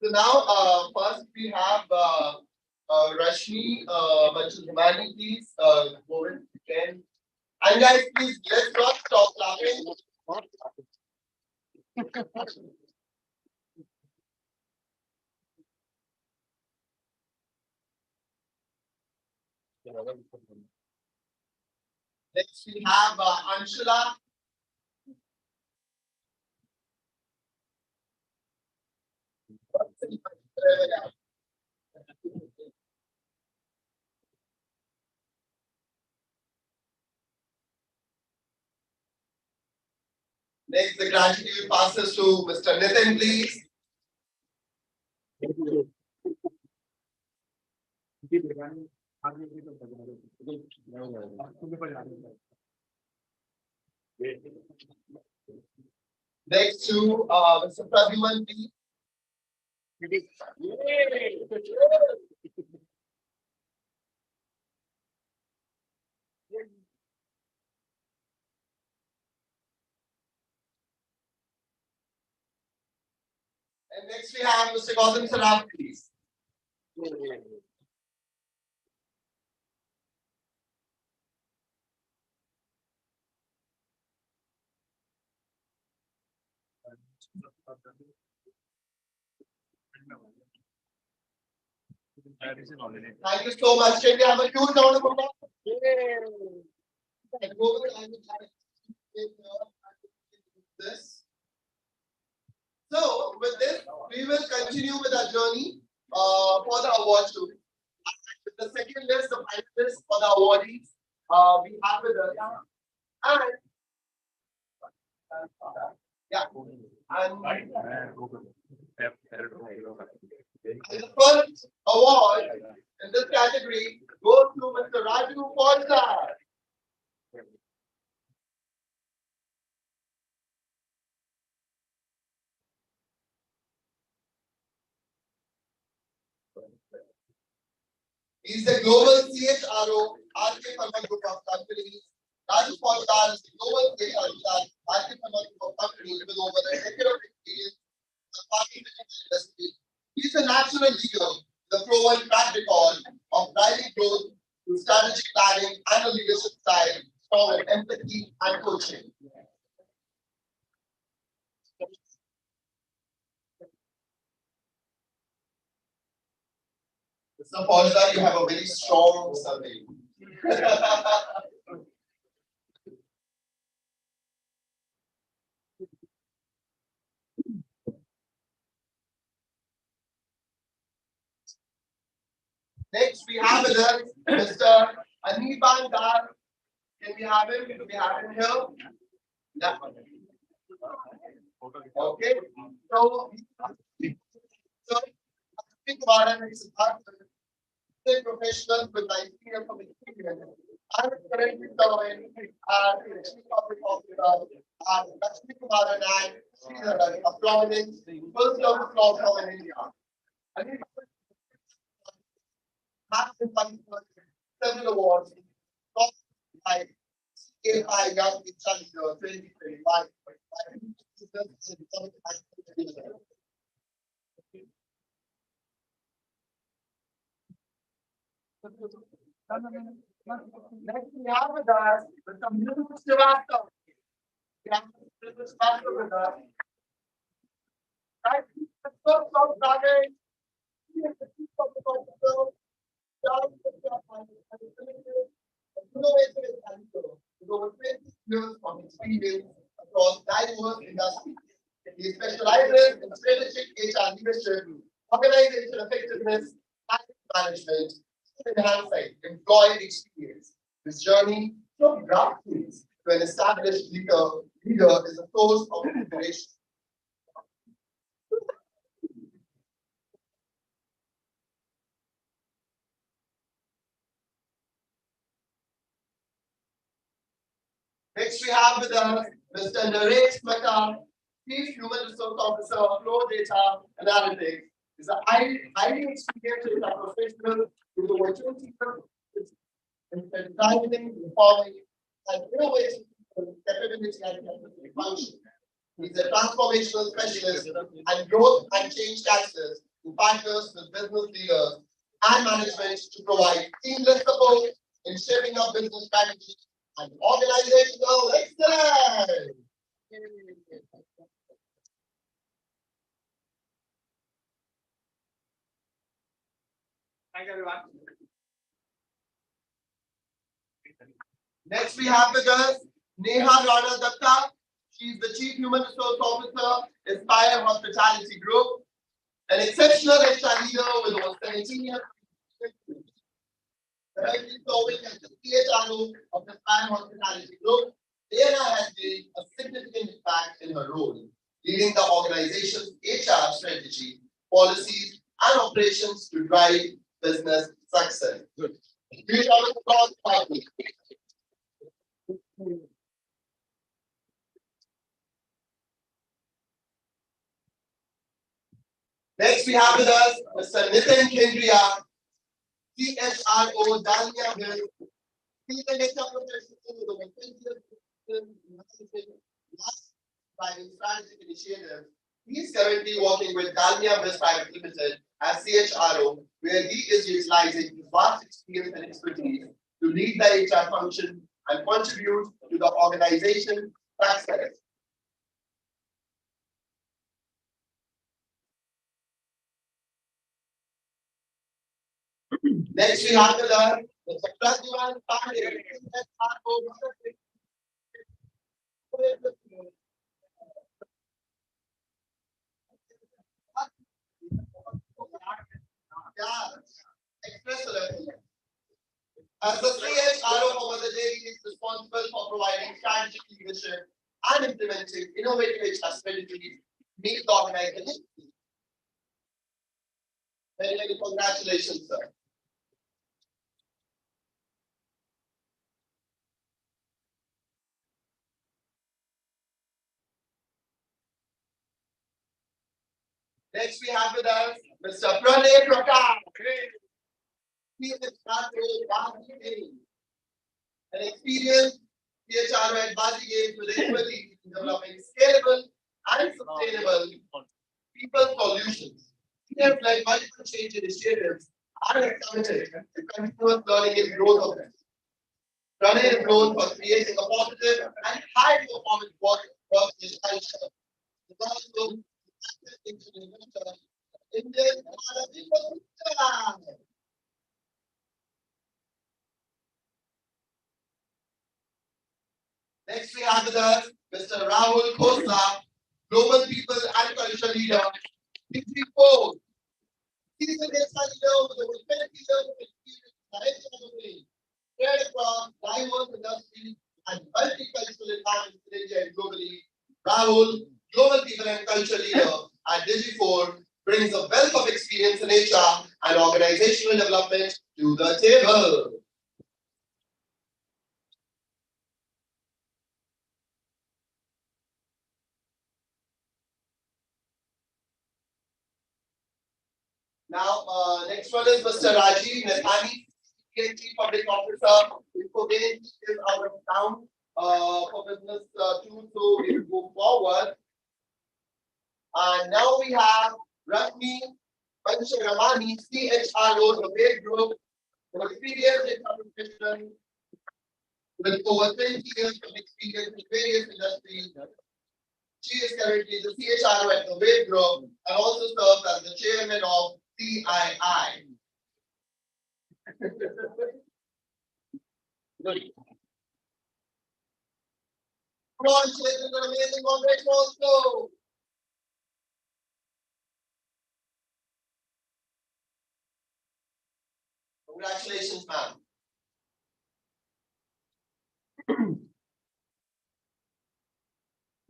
Speaker 3: So now, first we have Rashmi, Manchal, please, Govind, can. And guys, please, let's not stop laughing. Next we have Anshula. Next, the gratitude passes to Mr. Nitin, please. Next to Mr. Pradyuman, please. And next we have Mr. Gautam Saraf, please. Thank you so much. Can we have a huge round of applause? And Govind, I would like to this. So with this, we will continue with our journey for the award show. With the second list of finalists for the awardees, we have with us and yeah, and the first award in this category goes to Mr. Raju Polsar. He's the global CHRO, RK Pharma Group of Companies. Raju Polsar is the global CHRO, RK Pharma Group of Companies with over a decade of experience in the pharmaceutical industry. He's a natural leader, the proven track record of driving growth through strategic planning and a leadership style, strong in empathy and coaching. Mr. Polsar, you have a very strong survey. Next, we have with us Mr. Aniban Dar. Can we have him? Can we have him here? Yeah. Okay. So think about it. He's a professional with 19 years of experience. I'm currently serving as the Chief Corporate Officer at Lakshmi Kumar and Sridhar, a prominent full service law firm in India. And he has been won several awards, top by CAI Young Challenger 2025. Next, we have with us Mr. Minu Srivastava. We have Mr. Srivastava with us. Right, the first of Dragon, he is the Chief of the Hospital, innovative challenger with over 20 years of experience across diverse industries. He specializes in strategic HR leadership, organizational effectiveness, talent management, and enhancing employee experience. This journey from grassroots to an established leader is a source of inspiration. Next, we have with us Mr. Naresh Mehta, Chief Human Resource Officer of Flow Data Analytics. He's a highly experienced data professional with over 20 years in designing, informing, and innovating capability and function. He's a transformational specialist and growth and change catalyst who partners with business leaders and management to provide seamless support in shaping up business strategy and organizational excellence.
Speaker 10: Thank you, everyone.
Speaker 3: Next, we have with us Neha Rana Datta. She's the Chief Human Resource Officer, Inspire Hospitality Group, an exceptional HR leader with over 17 years. Currently serving as the CHRO of the Inspire Hospitality Group, Neha has made a significant impact in her role, leading the organization's HR strategy, policies, and operations to drive business success. Good. Please round of applause for me. Next, we have with us Mr. Nitin Kendriya, CHRO, Dalmia Hill. He's an HR professional with over 20 years in driving strategic initiatives. He is currently working with Dalmia Hill Private Limited as CHRO, where he is utilizing his vast experience and expertise to lead the HR function and contribute to the organization's success. Next, we have the Pradyuman Pandey. Yeah, express alert. As the CHRO over the day, he is responsible for providing strategic leadership and implementing innovative HR strategies to meet the organization. Very, very congratulations, sir. Next, we have with us Mr. Pranay Prakash. He is an experienced CHRO at Bhaji Games with expertise in developing scalable and sustainable people solutions. He has led multiple change initiatives and is committed to continuous learning and growth of them. Pranay is known for creating a positive and high performance workplace culture. He is also Indian Next, we have with us Mr. Rahul Khosla, Global People and Culture Leader. Degree 4. He is a national leader with over 20 years of experience globally, spread across diverse industries and multicultural environments in India and globally. Rahul, Global People and Culture Leader at Digi 4, brings a wealth of experience in HR and organizational development to the table. Now, next one is Mr. Rajiv Nathani, PhD Public Officer. Today is out of town for business too, so we will go forward. And now we have Rashmi Pancharamani, CHRO, the Wade Group, with experience in profession with over 20 years of experience in various industries. She is currently the CHRO at the Wade Group and also serves as the chairman of CII. Come on, children, an amazing moderation also. Congratulations, ma'am.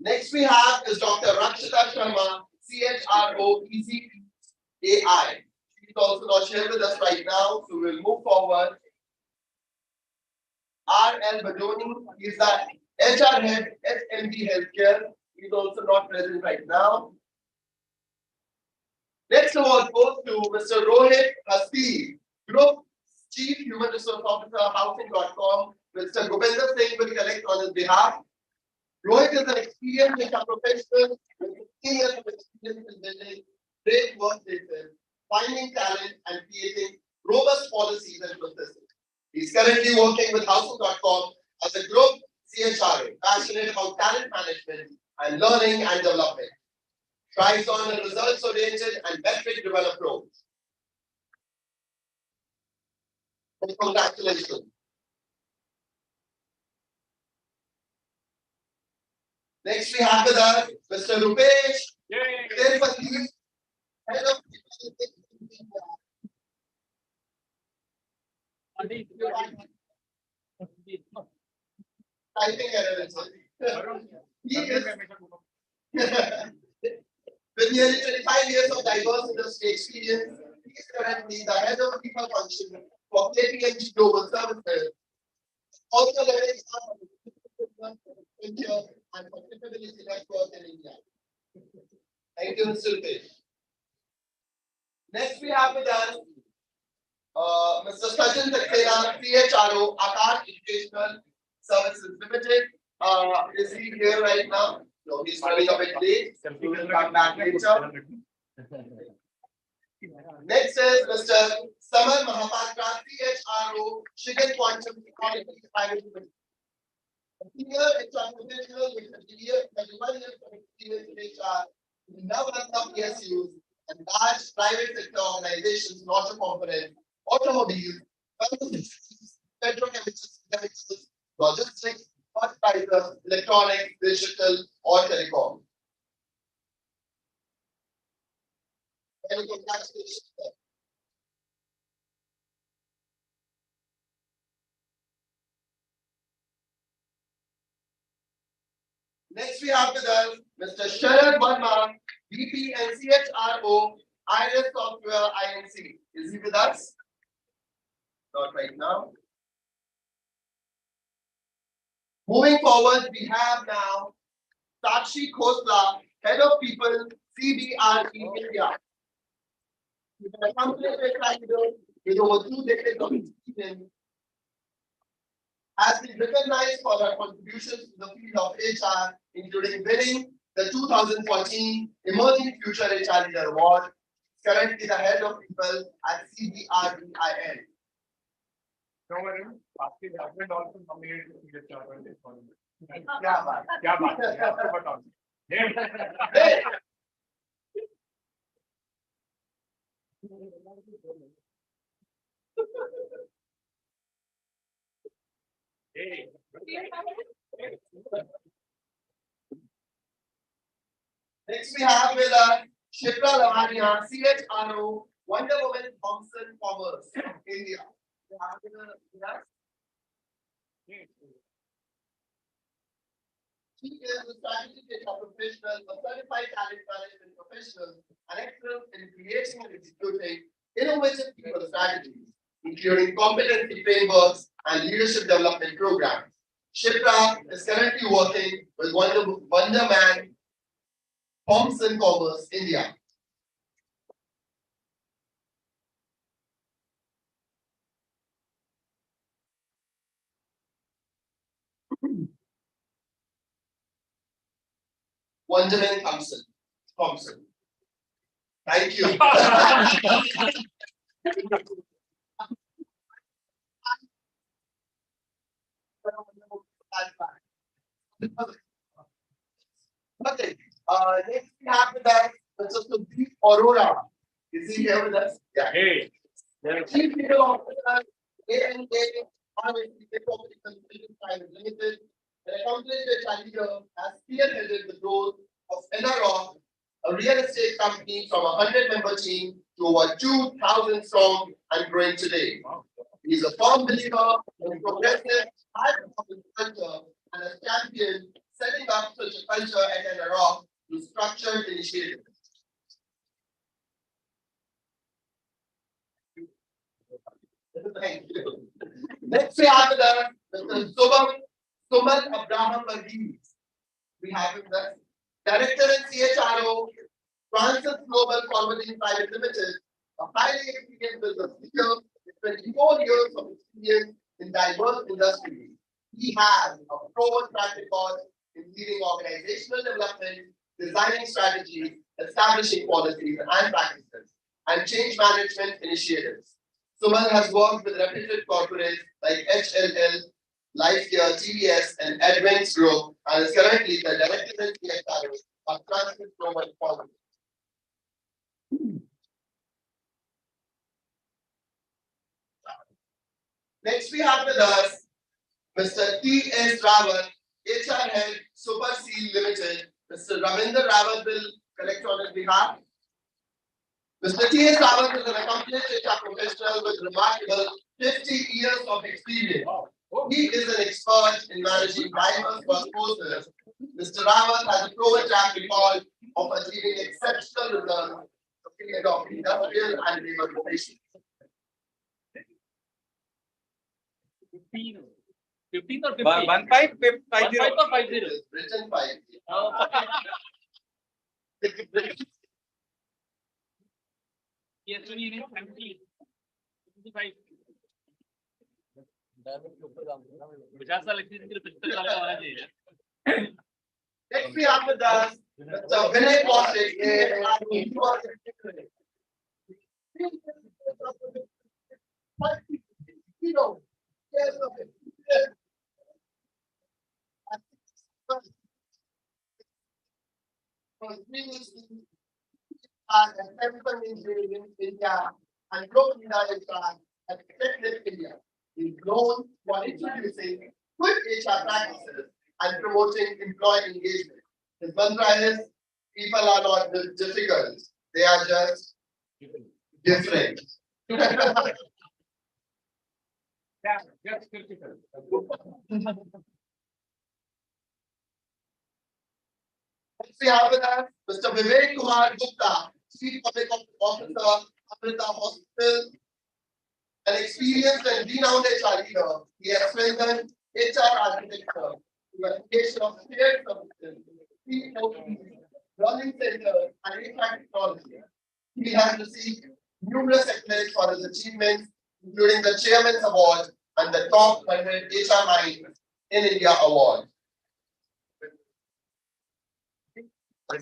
Speaker 3: Next we have is Dr. Rakshita Sharma, CHRO ECAI. She's also not here with us right now, so we'll move forward. R.L. Badoni is the HR head at MD Healthcare. He's also not present right now. Next award goes to Mr. Rohit Hasti, Group Chief Human Resource Officer, Housing.com. Mr. Gobinder Singh will collect on his behalf. Rohit is an experienced HR professional with 15 years of experience in building great workplaces, finding talent, and creating robust policies and processes. He's currently working with Housing.com as a group CHRO, passionate about talent management and learning and development. Thrives on a results-oriented and metric-driven approach. Congratulations. Next, we have with us Mr. Rupesh. Head of typing error. He is with nearly 25 years of diverse industry experience. He is currently the head of people function for KPMG Global Services. Also leading and for capability network in India. Thank you, Mr. Rupesh. Next, we have with us Mr. Sachin Saxena, CHRO, Akash Educational Services Limited. Is he here right now? No, he's running a bit late. He will come back later. Next is Mr. Samar Mahapatra, CHRO, Shigan Quantum Technology Private Limited. Senior HR professional with 31 years of experience in HR, now runs PSUs and large private sector organizations, not a component automobiles, petrochemicals, logistics, fertilizers, electronics, digital, or telecom. And congratulations. Next, we have with us Mr. Sharad Verma, VP and CHRO, Iris Software Inc. Is he with us? Not right now. Moving forward, we have now Sakshi Khosla, Head of People, CBRE India. She's an accomplished candidate with over 2 decades of experience, has been recognized for her contributions to the field of HR, including winning the 2014 Emerging Future HR Leader Award. Currently the Head of People at CBREIN.
Speaker 10: No worries. आपके husband also nominated to the charter this one.
Speaker 3: क्या बात
Speaker 10: है आपको बताओ.
Speaker 3: Next, we have with us Shipra Lavania, CHRO, Wonder Woman Thompson Commerce, India. We have with us. She is a strategic data professional, a certified talent management professional, and excellent in creating and executing innovative people strategies, including competency frameworks and leadership development programs. Shipra is currently working with Wonder Man Thompson Commerce, India. Wonderman Thompson. Thank you. Okay. Next we have with us Mr. Sudeep Aurora. Is he here with us? Yeah.
Speaker 10: Hey.
Speaker 3: Chief Legal Officer, A&A Private Limited, an accomplished HR leader, has spearheaded the growth of NRO, a real estate company from a 100-member team to over 2,000 strong and growing today. He is a firm believer in progressive, high-performance culture and a champion setting up such a culture at NRO through structured initiatives. Thank you. Next, we have with us Mr. Suman Abraham Varghese. We have with us Director and CHRO, Francis Global Forwarding Private Limited, a highly experienced business leader with 24 years of experience in diverse industries. He has a proven track record in leading organizational development, designing strategies, establishing policies and practices, and change management initiatives. Suman has worked with reputed corporates like HLL, Lifegear, TVS, and Advents Group, and is currently the Director and CHRO of Francis Global Forwarding. Next, we have with us Mr. T.S. Rawat, HR Head, Super Seal Limited. Mr. Ravinder Rawat will collect on his behalf. Mr. T.S. Rawat is an accomplished HR professional with remarkable 50 years of experience. He is an expert in managing diverse workforces. Mr. Rawat has a proven track record of achieving exceptional results in the field of industrial and labor relations.
Speaker 11: 15 or 50? 15 or 50?
Speaker 3: Written 5.
Speaker 11: Yes, we need 50. 55. 50 साल experience के 75 साल का होना चाहिए.
Speaker 3: Next, we have with us Mr. Vinay Kaushik. Chemical engineering in India and global and Executive India is known for introducing good HR practices and promoting employee engagement. His mantra is, people are not difficult, they are just different.
Speaker 10: Yeah, that's critical.
Speaker 3: Next we have with us Mr. Vivek Kumar Gupta, Chief Public Officer, Amrita Hospital, an experienced and renowned HR leader. He has strengthened HR architecture, the creation of shared services, learning centers, and HR technology. He has received numerous accolades for his achievements, including the Chairman's Award and the Top 100 HR Mind in India Award. I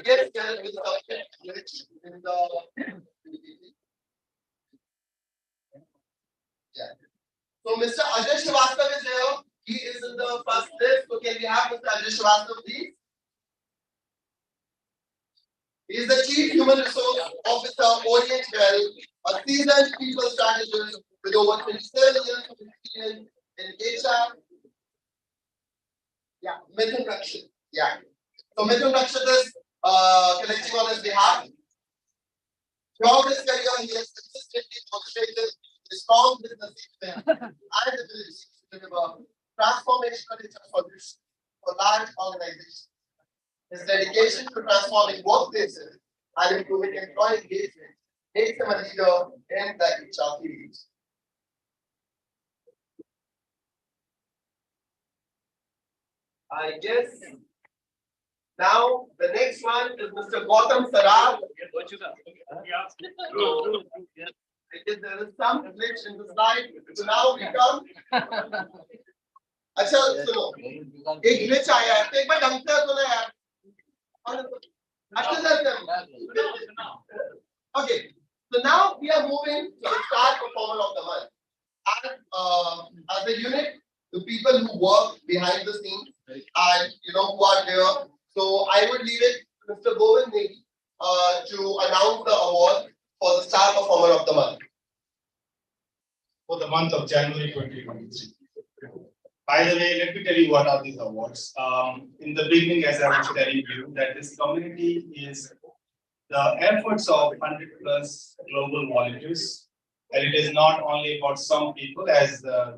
Speaker 3: guess there is a glitch in the yeah. So Mr. Ajay Srivastava is here. He is in the first list. So can we have Mr. Ajay Srivastava, please? He is the Chief Human Resource Officer, Orient Well, a seasoned people strategist with over 27 years of experience in HR. Yeah, Mithun Rakshit. Yeah. So Mithun Rakshit is collecting on his behalf. Throughout his career, he has consistently demonstrated a strong business acumen and ability to deliver transformational HR solutions for large organizations. His dedication to transforming workplaces and improving employee engagement makes him a leader in the HR field. I guess now the next one is Mr. Gautam Saraf. I guess there is some glitch in the slide. So now we come. अच्छा सुनो एक glitch आया है तो एक बार ढंग से सुनो यार Okay, so now we are moving to the star performer of the month. And as a unit, the people who work behind the scenes and who are there. So I would leave it to Mr. Govind Negi to announce the award for the star performer of the month.
Speaker 8: For the month of January 2023. By the way, let me tell you what are these awards. In the beginning, as I was telling you, that this community is the efforts of 100+ global volunteers. And it is not only about some people, as the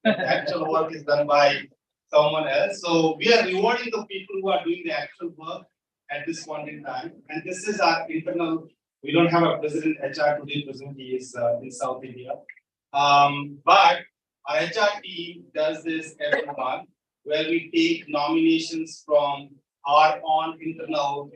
Speaker 8: actual work is done by someone else. So we are rewarding the people who are doing the actual work at this point in time. And this is our internal, we don't have a president HR today, president he is in South India. But our HR team does this every month, where we take nominations from our own internal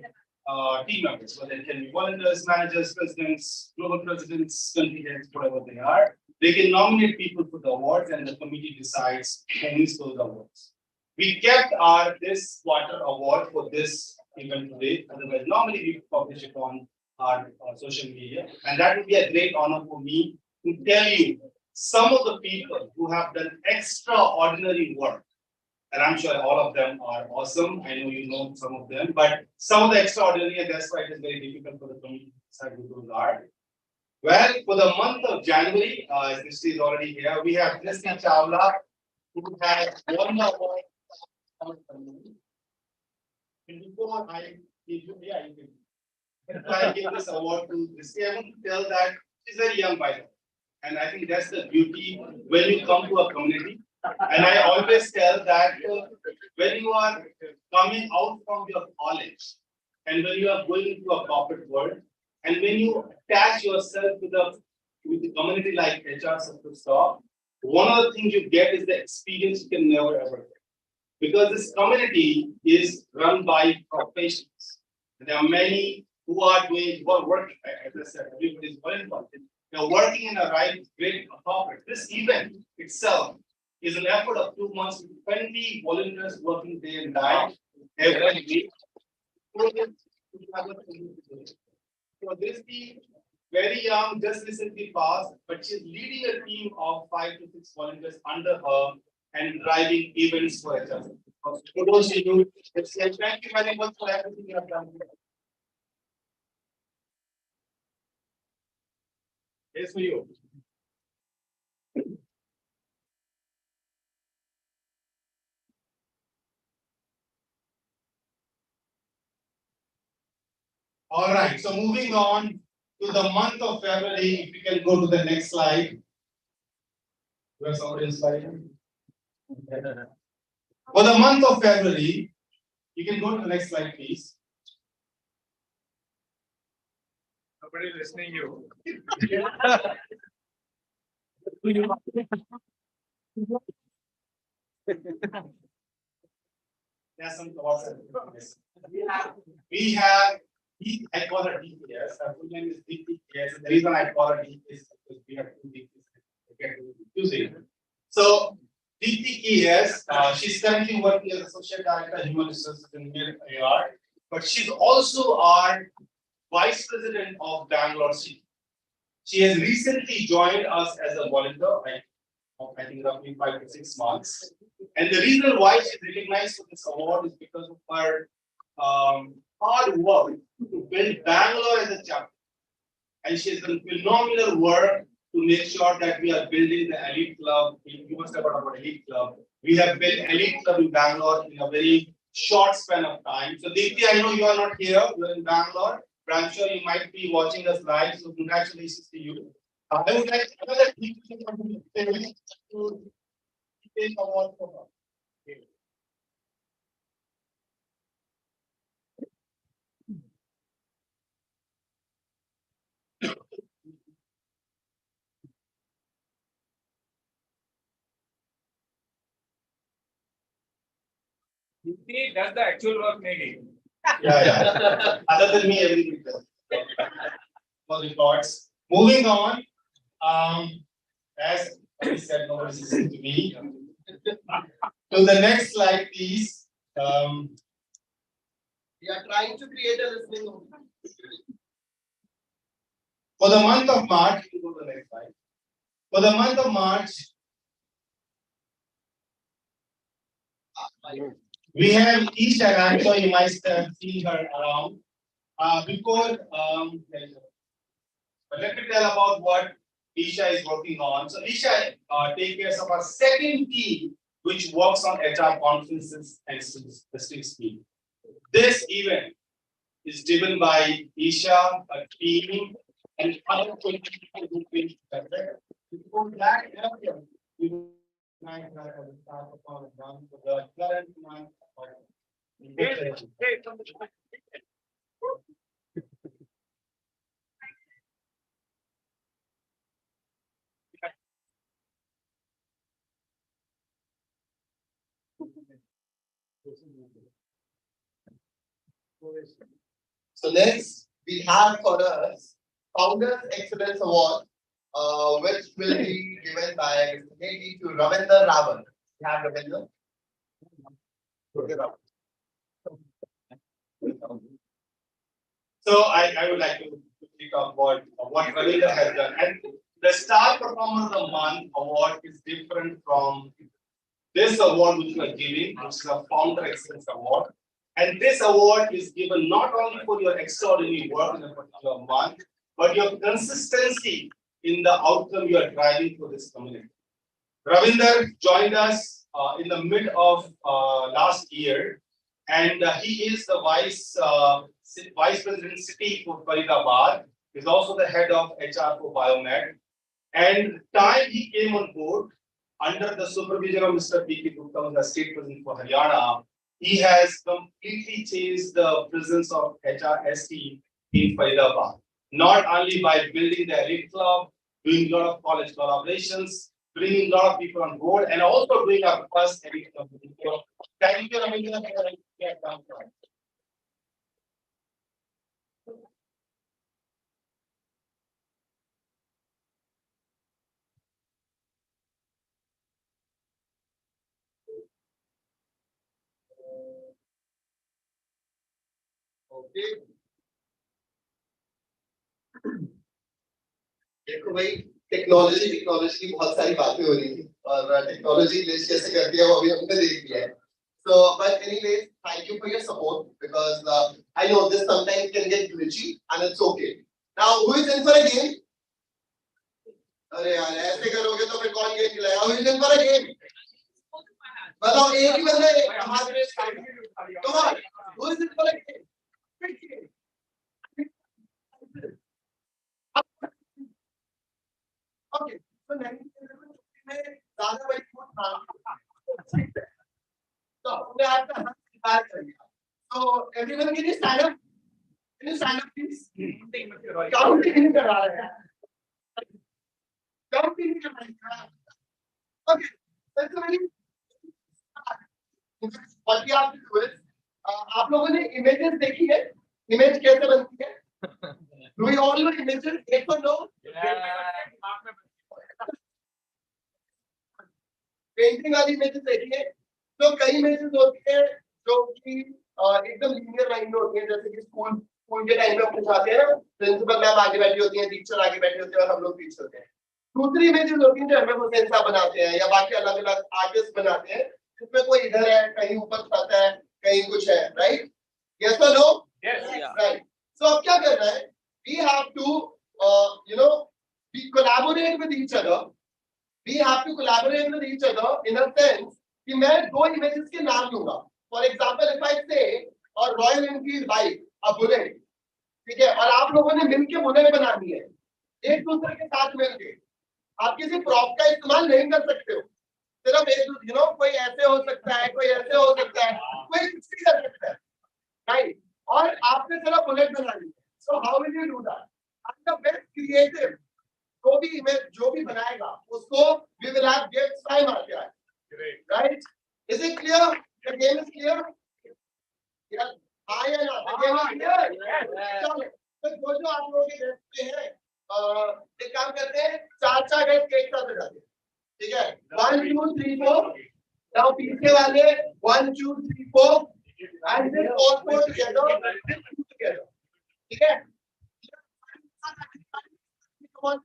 Speaker 8: team members, whether it can be volunteers, managers, presidents, global presidents, country heads, whatever they are. They can nominate people for the awards, and the committee decides who wins those awards. We kept this quarter award for this event today. Otherwise, normally we publish it on our social media, and that would be a great honor for me to tell you some of the people who have done extraordinary work, and I'm sure all of them are awesome. I know you know some of them, but some of the extraordinary, and that's why it is very difficult for the community to decide who those are. Well, for the month of January, this is already here, we have Christy Chawla, who has won the award. Before I give you, I give this award to Christy, I want to tell that she's very young by the way. And I think that's the beauty when you come to a community. And I always tell that when you are coming out from your college and when you are going into a corporate world and when you attach yourself with the community like HR Support, one of the things you get is the experience you can never ever get. Because this community is run by professionals. There are many who are working, as I said, everybody is very important. They're working in a great corporate. This event itself is an effort of 2 months with 20 volunteers working day and night every week.
Speaker 12: other things to do. So this team, very young, just recently passed, but she's leading a team of 5 to 6 volunteers under her and driving events for HR. Kudos to you. Thank you very much for everything you have done. Yes, for you. All right, so moving on to the month of February, if you can go to the next slide. Where's our slide? For the month of February, you can go to the next slide, please.
Speaker 10: Nobody listening you.
Speaker 12: There's some thoughts. We have, I call her DPS. Her full name is DPS. The reason I call her DPS is because we have two DPS. So DPS, she's currently working as Associate Director of Human Resources in AR, but she's also our Vice President of Bangalore City. She has recently joined us as a volunteer, I think roughly 5 to 6 months. And the reason why she's recognized for this award is because of her hard work to build Bangalore as a chapter. And she's done phenomenal work to make sure that we are building the elite club. You must have heard about elite club. We have built elite club in Bangalore in a very short span of time. So Deepti, I know you are not here, you're in Bangalore, but I'm sure you might be watching us live. So congratulations to you. I would like another Deepti to take award for her.
Speaker 10: He does the actual work maybe.
Speaker 12: Yeah. Other than me, everything does. For reports. Moving on, as I said, nobody's listening to me. To the next slide, please.
Speaker 3: We are trying to create a listening room.
Speaker 12: For the month of March, you can go to the next slide. For the month of March, we have Isha, I'm sure you might have seen her around. But let me tell about what Isha is working on. So Isha takes care of our second team, which works on HR conferences and specific speed. This event is driven by Isha, a team, and other people who will before that area, we might have a start upon one for the current month.
Speaker 3: So next we have for us Founders Excellence Award, which will be given by Mr. to Ravinder Ravan. You have Ravinder.
Speaker 12: So I would like to quickly talk about what Ravinder has done. And the Star Performer of the Month award is different from this award which we are giving, which is a Founder Excellence Award. And this award is given not only for your extraordinary work in a particular month, but your consistency in the outcome you are driving for this community. Ravinder joined us in the mid of last year, and he is the Vice President City for Faridabad. He's also the head of HR for Biomed. And time he came on board, under the supervision of Mr. P.K. Gupta, the State President for Haryana, he has completely changed the presence of HRST in Faridabad. Not only by building the elite club, doing a lot of college collaborations, bringing a lot of people on board, and also doing our first elite club. Thank you, Ravinder.
Speaker 3: Okay. देखो भाई, technology की बहुत सारी बातें हो रही थी और टेक्नोलॉजी लिस्ट कैसे करती है वो अभी हमने देख लिया है. So, but anyways, thank you for your support because I know this sometimes can get glitchy and it's okay. Now, who is in for a game? अरे यार ऐसे करोगे तो फिर कौन गेम खिलाएगा? Who is in for a game? बताओ, एक ही बंदा है हाथ रेस करेगा. Come on, who is in for a game? Okay, so 90 में ज़्यादा बड़ी फुट मारा. तो हमने आज का स्टार्ट कर दिया. So everyone can you stand up? Can you stand up please? Counting नहीं कर रहा है. Counting नहीं कर रहा है. Okay, that's very. What we have to do is, आप लोगों ने images देखी है? Image कैसे बनती है? Do we all know images? Yes or no? Painting वाली इमेजेस देखी है. तो कई इमेजेस होती है जो कि एकदम लीनियर लाइन में होती है, जैसे कि स्कूल के टाइम में हम जाते हैं ना, प्रिंसिपल मैम आगे बैठी होती है, टीचर आगे बैठे होते हैं और हम लोग पीछे होते हैं. दूसरी इमेजेस होती है जो एमएफ हुसैन साहब बनाते हैं या बाकी अलग अलग आर्टिस्ट बनाते हैं, जिसमें कोई इधर है, कहीं ऊपर छाता है, कहीं कुछ है. राइट? यस और नो? राइट. सो अब क्या करना है? We have to we collaborate with each other. We have to collaborate with each other in a sense कि मैं दो images के नाम लूंगा. For example, if I say a Royal Enfield bike, a bullet, ठीक है, और आप लोगों ने मिलके बुलेट बनानी है, एक दूसरे के साथ मिलके. आप किसी प्रॉप का इस्तेमाल नहीं कर सकते हो. सिर्फ एक कोई ऐसे हो सकता है, कोई ऐसे हो सकता है, कोई कुछ भी कर सकता है. राइट? और आपने सिर्फ बुलेट बनानी है. So how will you do that? And the best creative जो भी बनाएगा उसको we will have gifts 5 marks. Right? Is it clear? The game is clear? Yes. हाँ या ना? The game is clear? चलो, तो जो आप लोगों के डेस्क पे है, एक काम करते हैं, 4 डेस्क एक साथ रखते हैं. ठीक है? 1 2 3 4. Now पीछे वाले 1 2 3 4 and then all 4 together. ठीक है? Come on.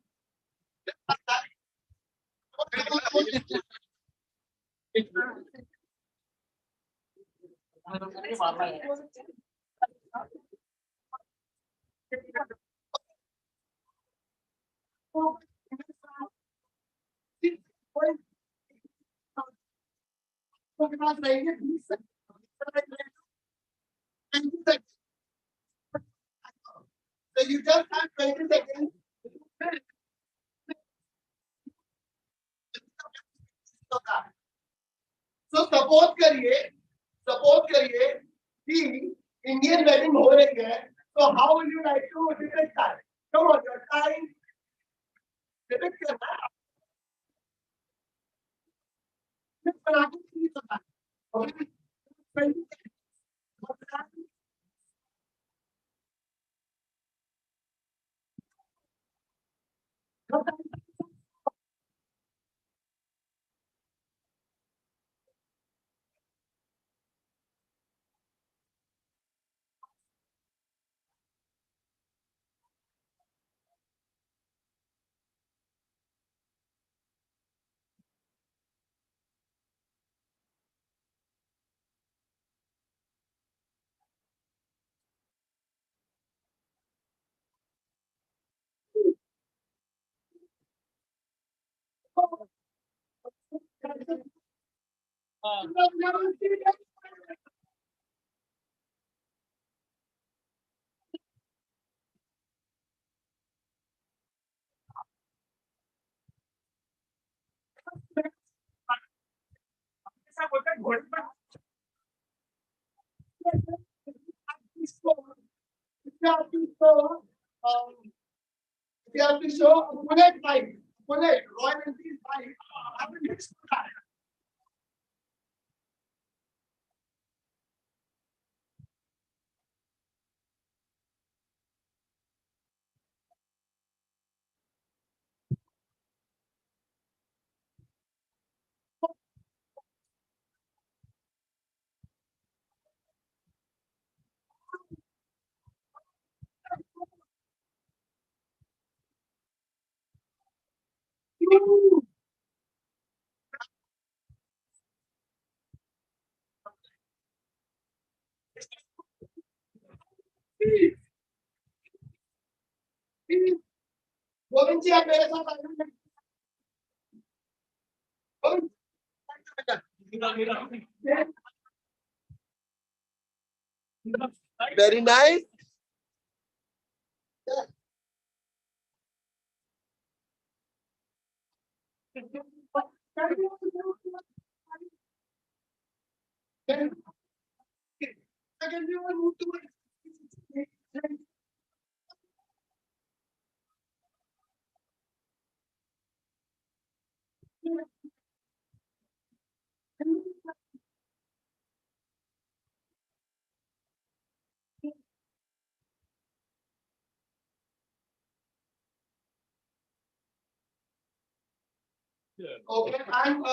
Speaker 3: So you just have 20 seconds. So suppose करिए कि इंडियन वेडिंग हो रही है. So how would you like to depict that? Come on, your time. Depict करना है. Okay. You have to show a bullet bike, bullet, Royal Enfield bike. Govind जी आप मेरे साथ आइए। Very nice. Okay, I'm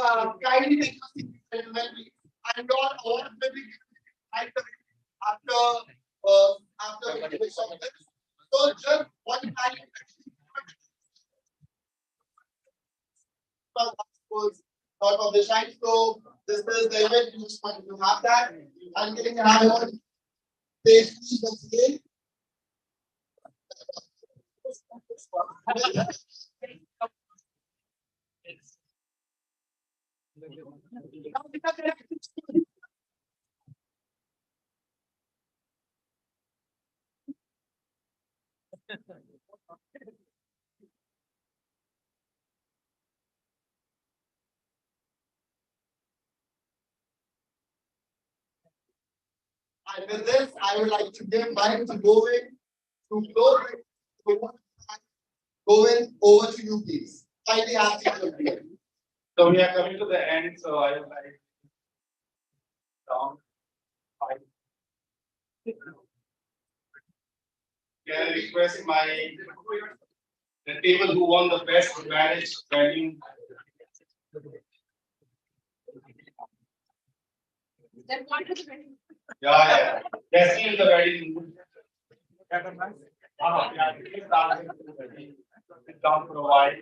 Speaker 3: kindly take your seat, gentlemen, please. And your award will be given right after the finish of this. So just one time. Not of the shine. So this is the event. You just want to have that. I'm getting to have one. Stage once again. And with this, I would like to give mic to Govind to close it. Govind, over to you, please. Kindly ask you to.
Speaker 12: So we are coming to the end, so I would like down 5. Can I request the table who won the best marriage wedding? Yeah. Destiny is the wedding. Yeah, sit down for a while.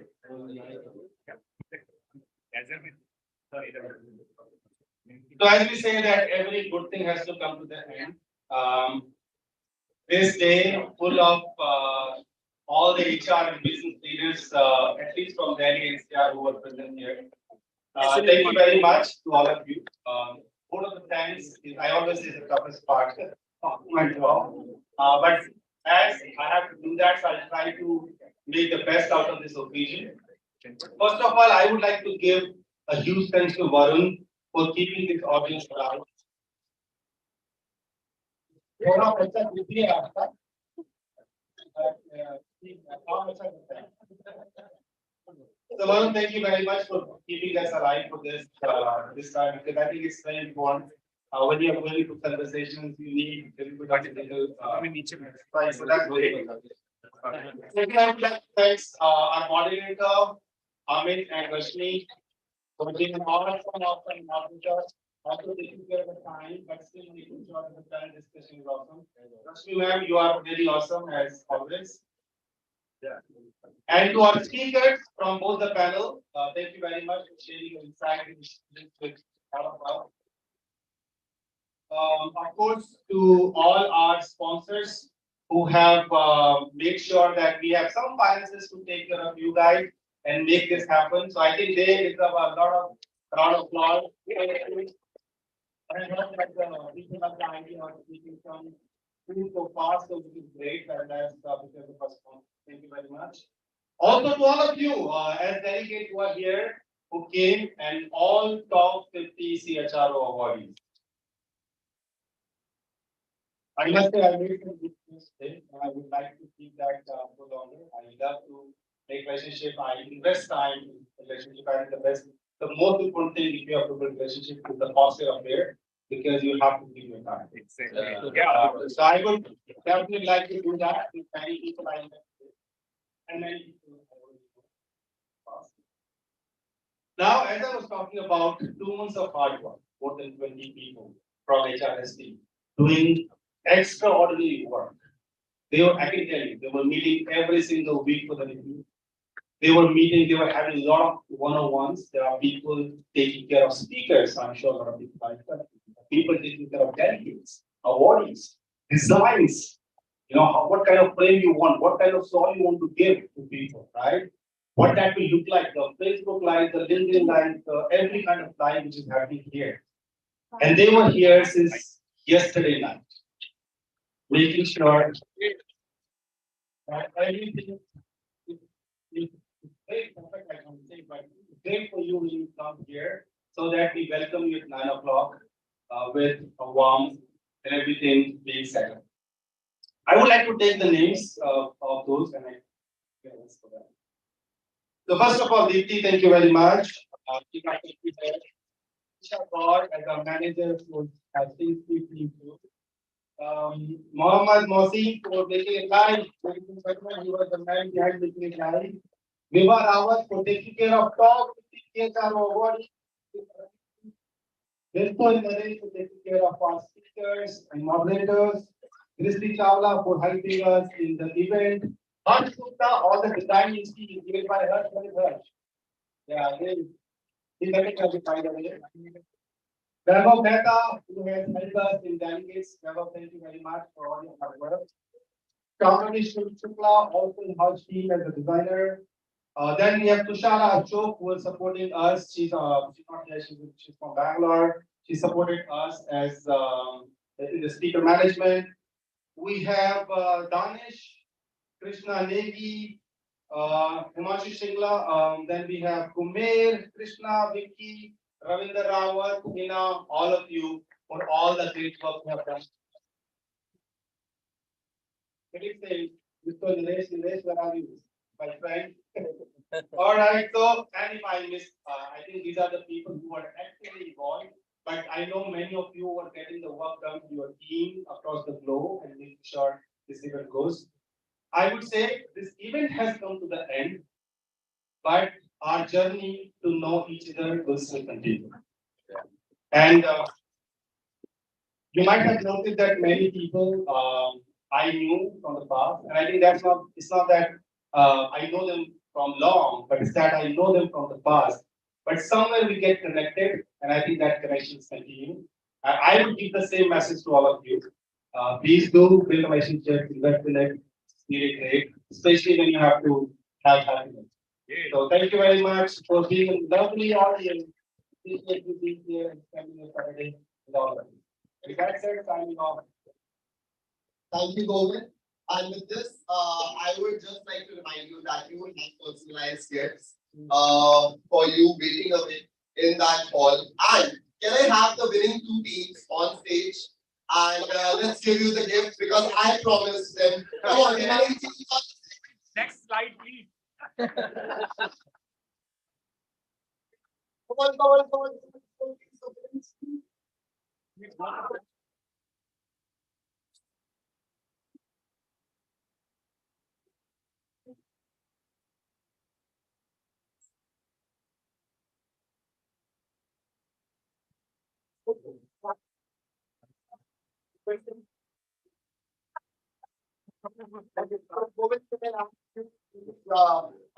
Speaker 12: So as we say that every good thing has to come to the end. This day full of all the HR and business leaders, at least from Delhi NCR who are present here. Thank you very much to all of you. Vote of the thanks is, I always say, the toughest part of my job. But as I have to do that, so I'll try to make the best out of this occasion. First of all, I would like to give a huge thanks to Varun for keeping this audience proud. So Varun, thank you very much for keeping us alive for this this time, because I think it's very important. When you are going to conversations, you need everybody to so that's great. Second, I would like to thank our moderator, Amit and Rashmi, for being an awesome moderator. Also taking care of the time, but still making sure that the panel discussion is awesome. Rashmi ma'am, you are very awesome as always. Yeah. And to our speakers from both the panel, thank you very much for sharing your insight with all of us. Of course, to all our sponsors who have made sure that we have some finances to take care of you guys and make this happen. So I think there is a lot of applause. I know that people have the idea of speaking some so fast, so which is great, and that's because the first one. Thank you very much. Also to all of you, as delegates who are here, who came, and all top 50 CHRO awardees. I must say, I made some good mistakes, and I would like to keep that for longer. I love to make relationship. I invest time in relationship. I think the most important thing if you have to build relationship is the positive affair, because you have to give your time. Exactly. So I would definitely like to do that with many people I invest with, and many people. Now, as I was talking about 2 months of hard work, more than 20 people from HRSD doing extraordinary work. I can tell you, they were meeting every single week for the review. They were meeting, they were having a lot of one-on-ones. There are people taking care of speakers. I'm sure a lot of people like that. People taking care of delegates, awardees, designs. You know, what kind of frame you want, what kind of soul you want to give to people, right? What that will look like, the Facebook Live, the LinkedIn Live, every kind of live which is happening here. And they were here since yesterday night, making sure that everything is great, perfect, I can say, but great for you when you come here, so that we welcome you at 9 o'clock with a warm and everything being set up. I would like to take the names of those and I for that. So first of all, Deepti, thank you very much. God as our manager for things we do. Mohammed Mosi for making it live. He was the man behind making it live. Viva Rawat for taking care of top CHRO Award. Therefore, Naresh for taking care of our speakers and moderators. Christy Chawla for helping us in the event. Harsh Gupta, all the design is given by Harsh. Yeah, he's very by the way. Vaibhav Mehta, who has helped us in delegates. Vaibhav, thank you very much for all your hard work. Kamini Shukla, also in Harsh team as a designer. Then we have Tushara Ashok, who is supporting us. She's not here, she's from Bangalore. She supported us as in the speaker management. We have Danish, Krishna Negi, Himanshu Shingla. Then we have Kumair, Krishna, Vicky, Ravinder Rawat, Hina, all of you for all the great work you have done. Can you say, Mr. Nilesh, where are you, my friend? All right, so, and if I missed, I think these are the people who are actively involved, but I know many of you are getting the work done to your team across the globe and making sure this event goes. I would say this event has come to the end, but our journey to know each other will still continue. And you might have noticed that many people I knew from the past, and I think it's not that I know them from long, but it's that I know them from the past. But somewhere we get connected, and I think that connections continue. I would give the same message to all of you. Please do build relationships, invest in it. It's really great, especially when you have to have happiness. So thank you very much for being a lovely audience. Appreciate you being here and spending your Saturday with all of us. With that said, signing off.
Speaker 3: Thank you, Govind. And with this, I would just like to remind you that you will have personalized gifts for you waiting away in that hall. And can I have the winning two teams on stage? And let's give you the gift because I promised them. Come on,
Speaker 10: next slide, please.
Speaker 3: Come on.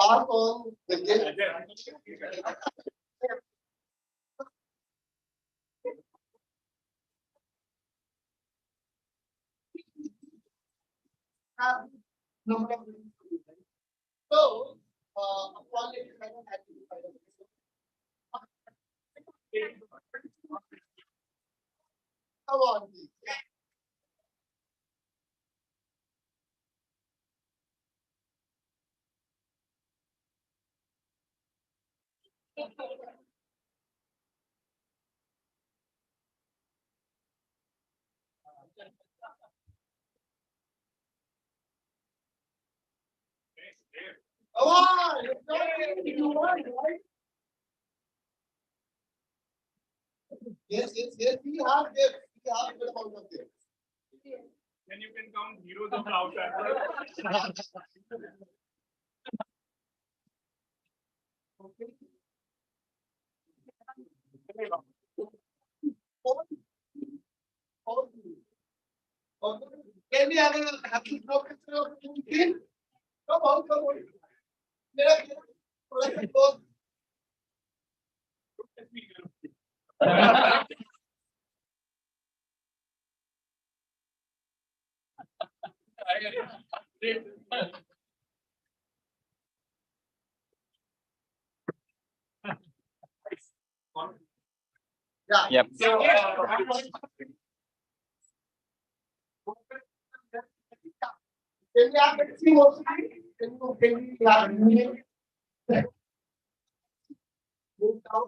Speaker 3: Pass on the gift. No problem. So, upon it, I don't have to find a come on, please. Come on, it's not you want, right? Yes, we have gifts. We have a good amount of gifts.
Speaker 10: Then you can count zeros of outside.
Speaker 3: Can we have a happy picture of Putin? Come on. Yep. Can we have a team also? Can we have move down?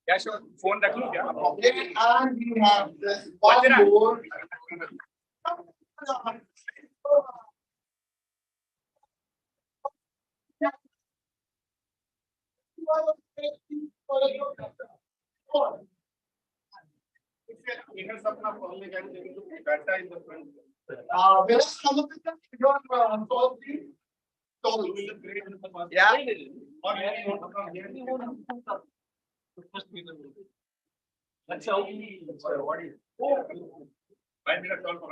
Speaker 10: Yeah, sure. Phone रख लो क्या?
Speaker 3: Okay, and we have this one more. Yeah.
Speaker 10: Let's go. What is? 5 minutes call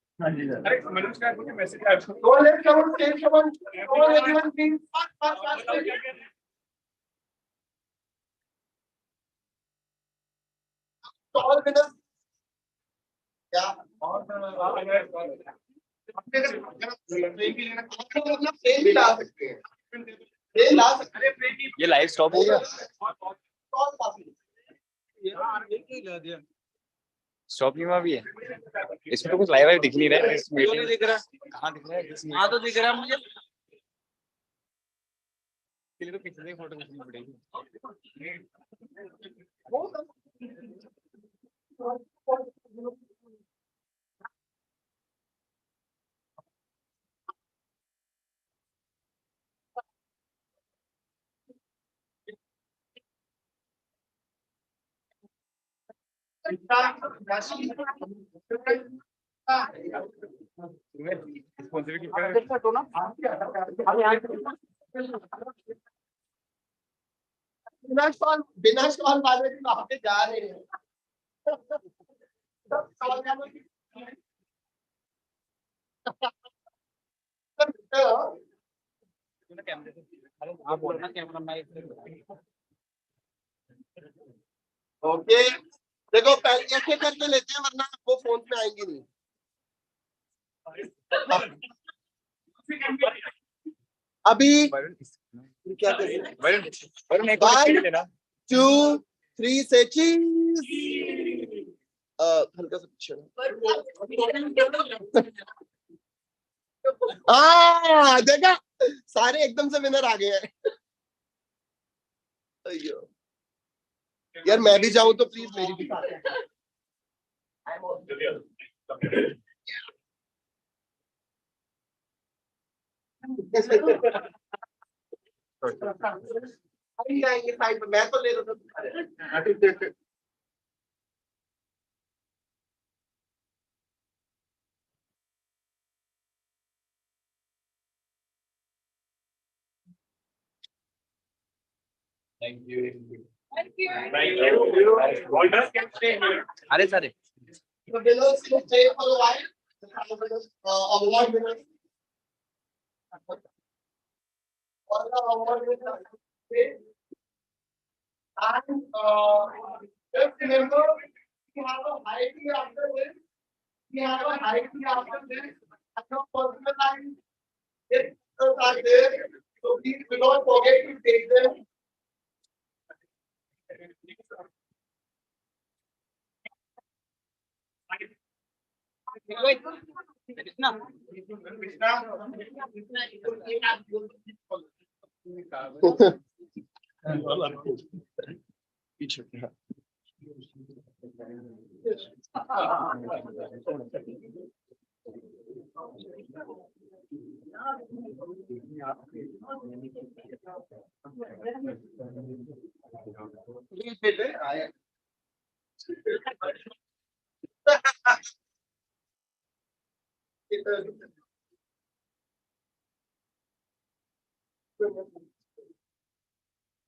Speaker 10: अरे मनोज का कुछ message आया
Speaker 3: Go let someone say someone. Go everyone please. Fast. All winners. Yeah.
Speaker 4: ये live stop हो गया stop नहीं हुआ भी है इसमें तो कुछ लाइव दिख नहीं रहा है इस मीटिंग दिख रहा कहाँ दिख रहा है हाँ तो दिख रहा है मुझे के लिए तो पिछले फोटो खींचनी पड़ेगी
Speaker 3: बिना सवाल वाले भी वहां पे जा रहे हैं ओके देखो पहले एक एक करके लेते हैं वरना वो फोन पे आएंगे नहीं अभी क्या करें 1 2 3 से चीज हल्का सा पीछे देखा सारे एकदम से विनर आ गए हैं अయ్యో यार मैं भी जाऊं तो प्लीज मेरी भी मैं तो ले रहा था
Speaker 10: Thank you.
Speaker 6: Thank you.
Speaker 10: Holders can stay here.
Speaker 4: अरे सारे
Speaker 3: The winners will stay for a while. Award winners. All the award winners stay. And just remember, we have a high tea after this. We have a high tea after this. At your personal time, if are there, so please do not forget to take them.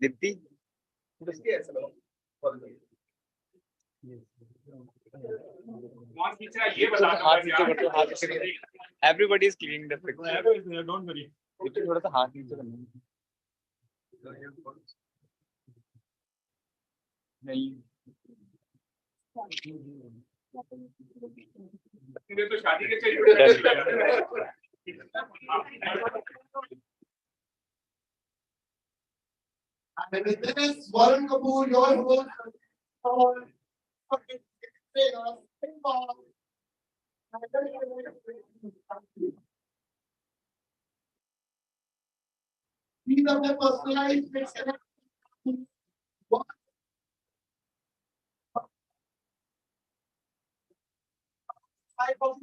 Speaker 4: Deepti
Speaker 10: ये बता
Speaker 4: everybody is cleaning the picture.
Speaker 8: Don't worry.
Speaker 4: Deepti थोड़ा सा हाथ नीचे करना नहीं
Speaker 10: तो शादी के चाहिए
Speaker 3: And with this, Varun Kapoor, your host, our fucking trainer, these are the personalized type of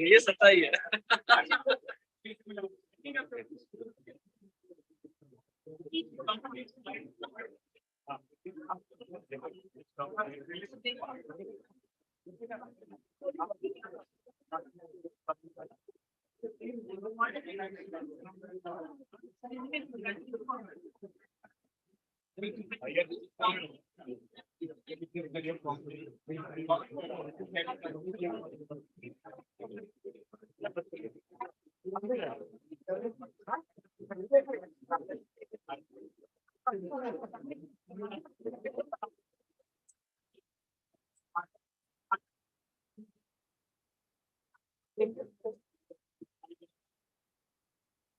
Speaker 4: ये सच्चाई है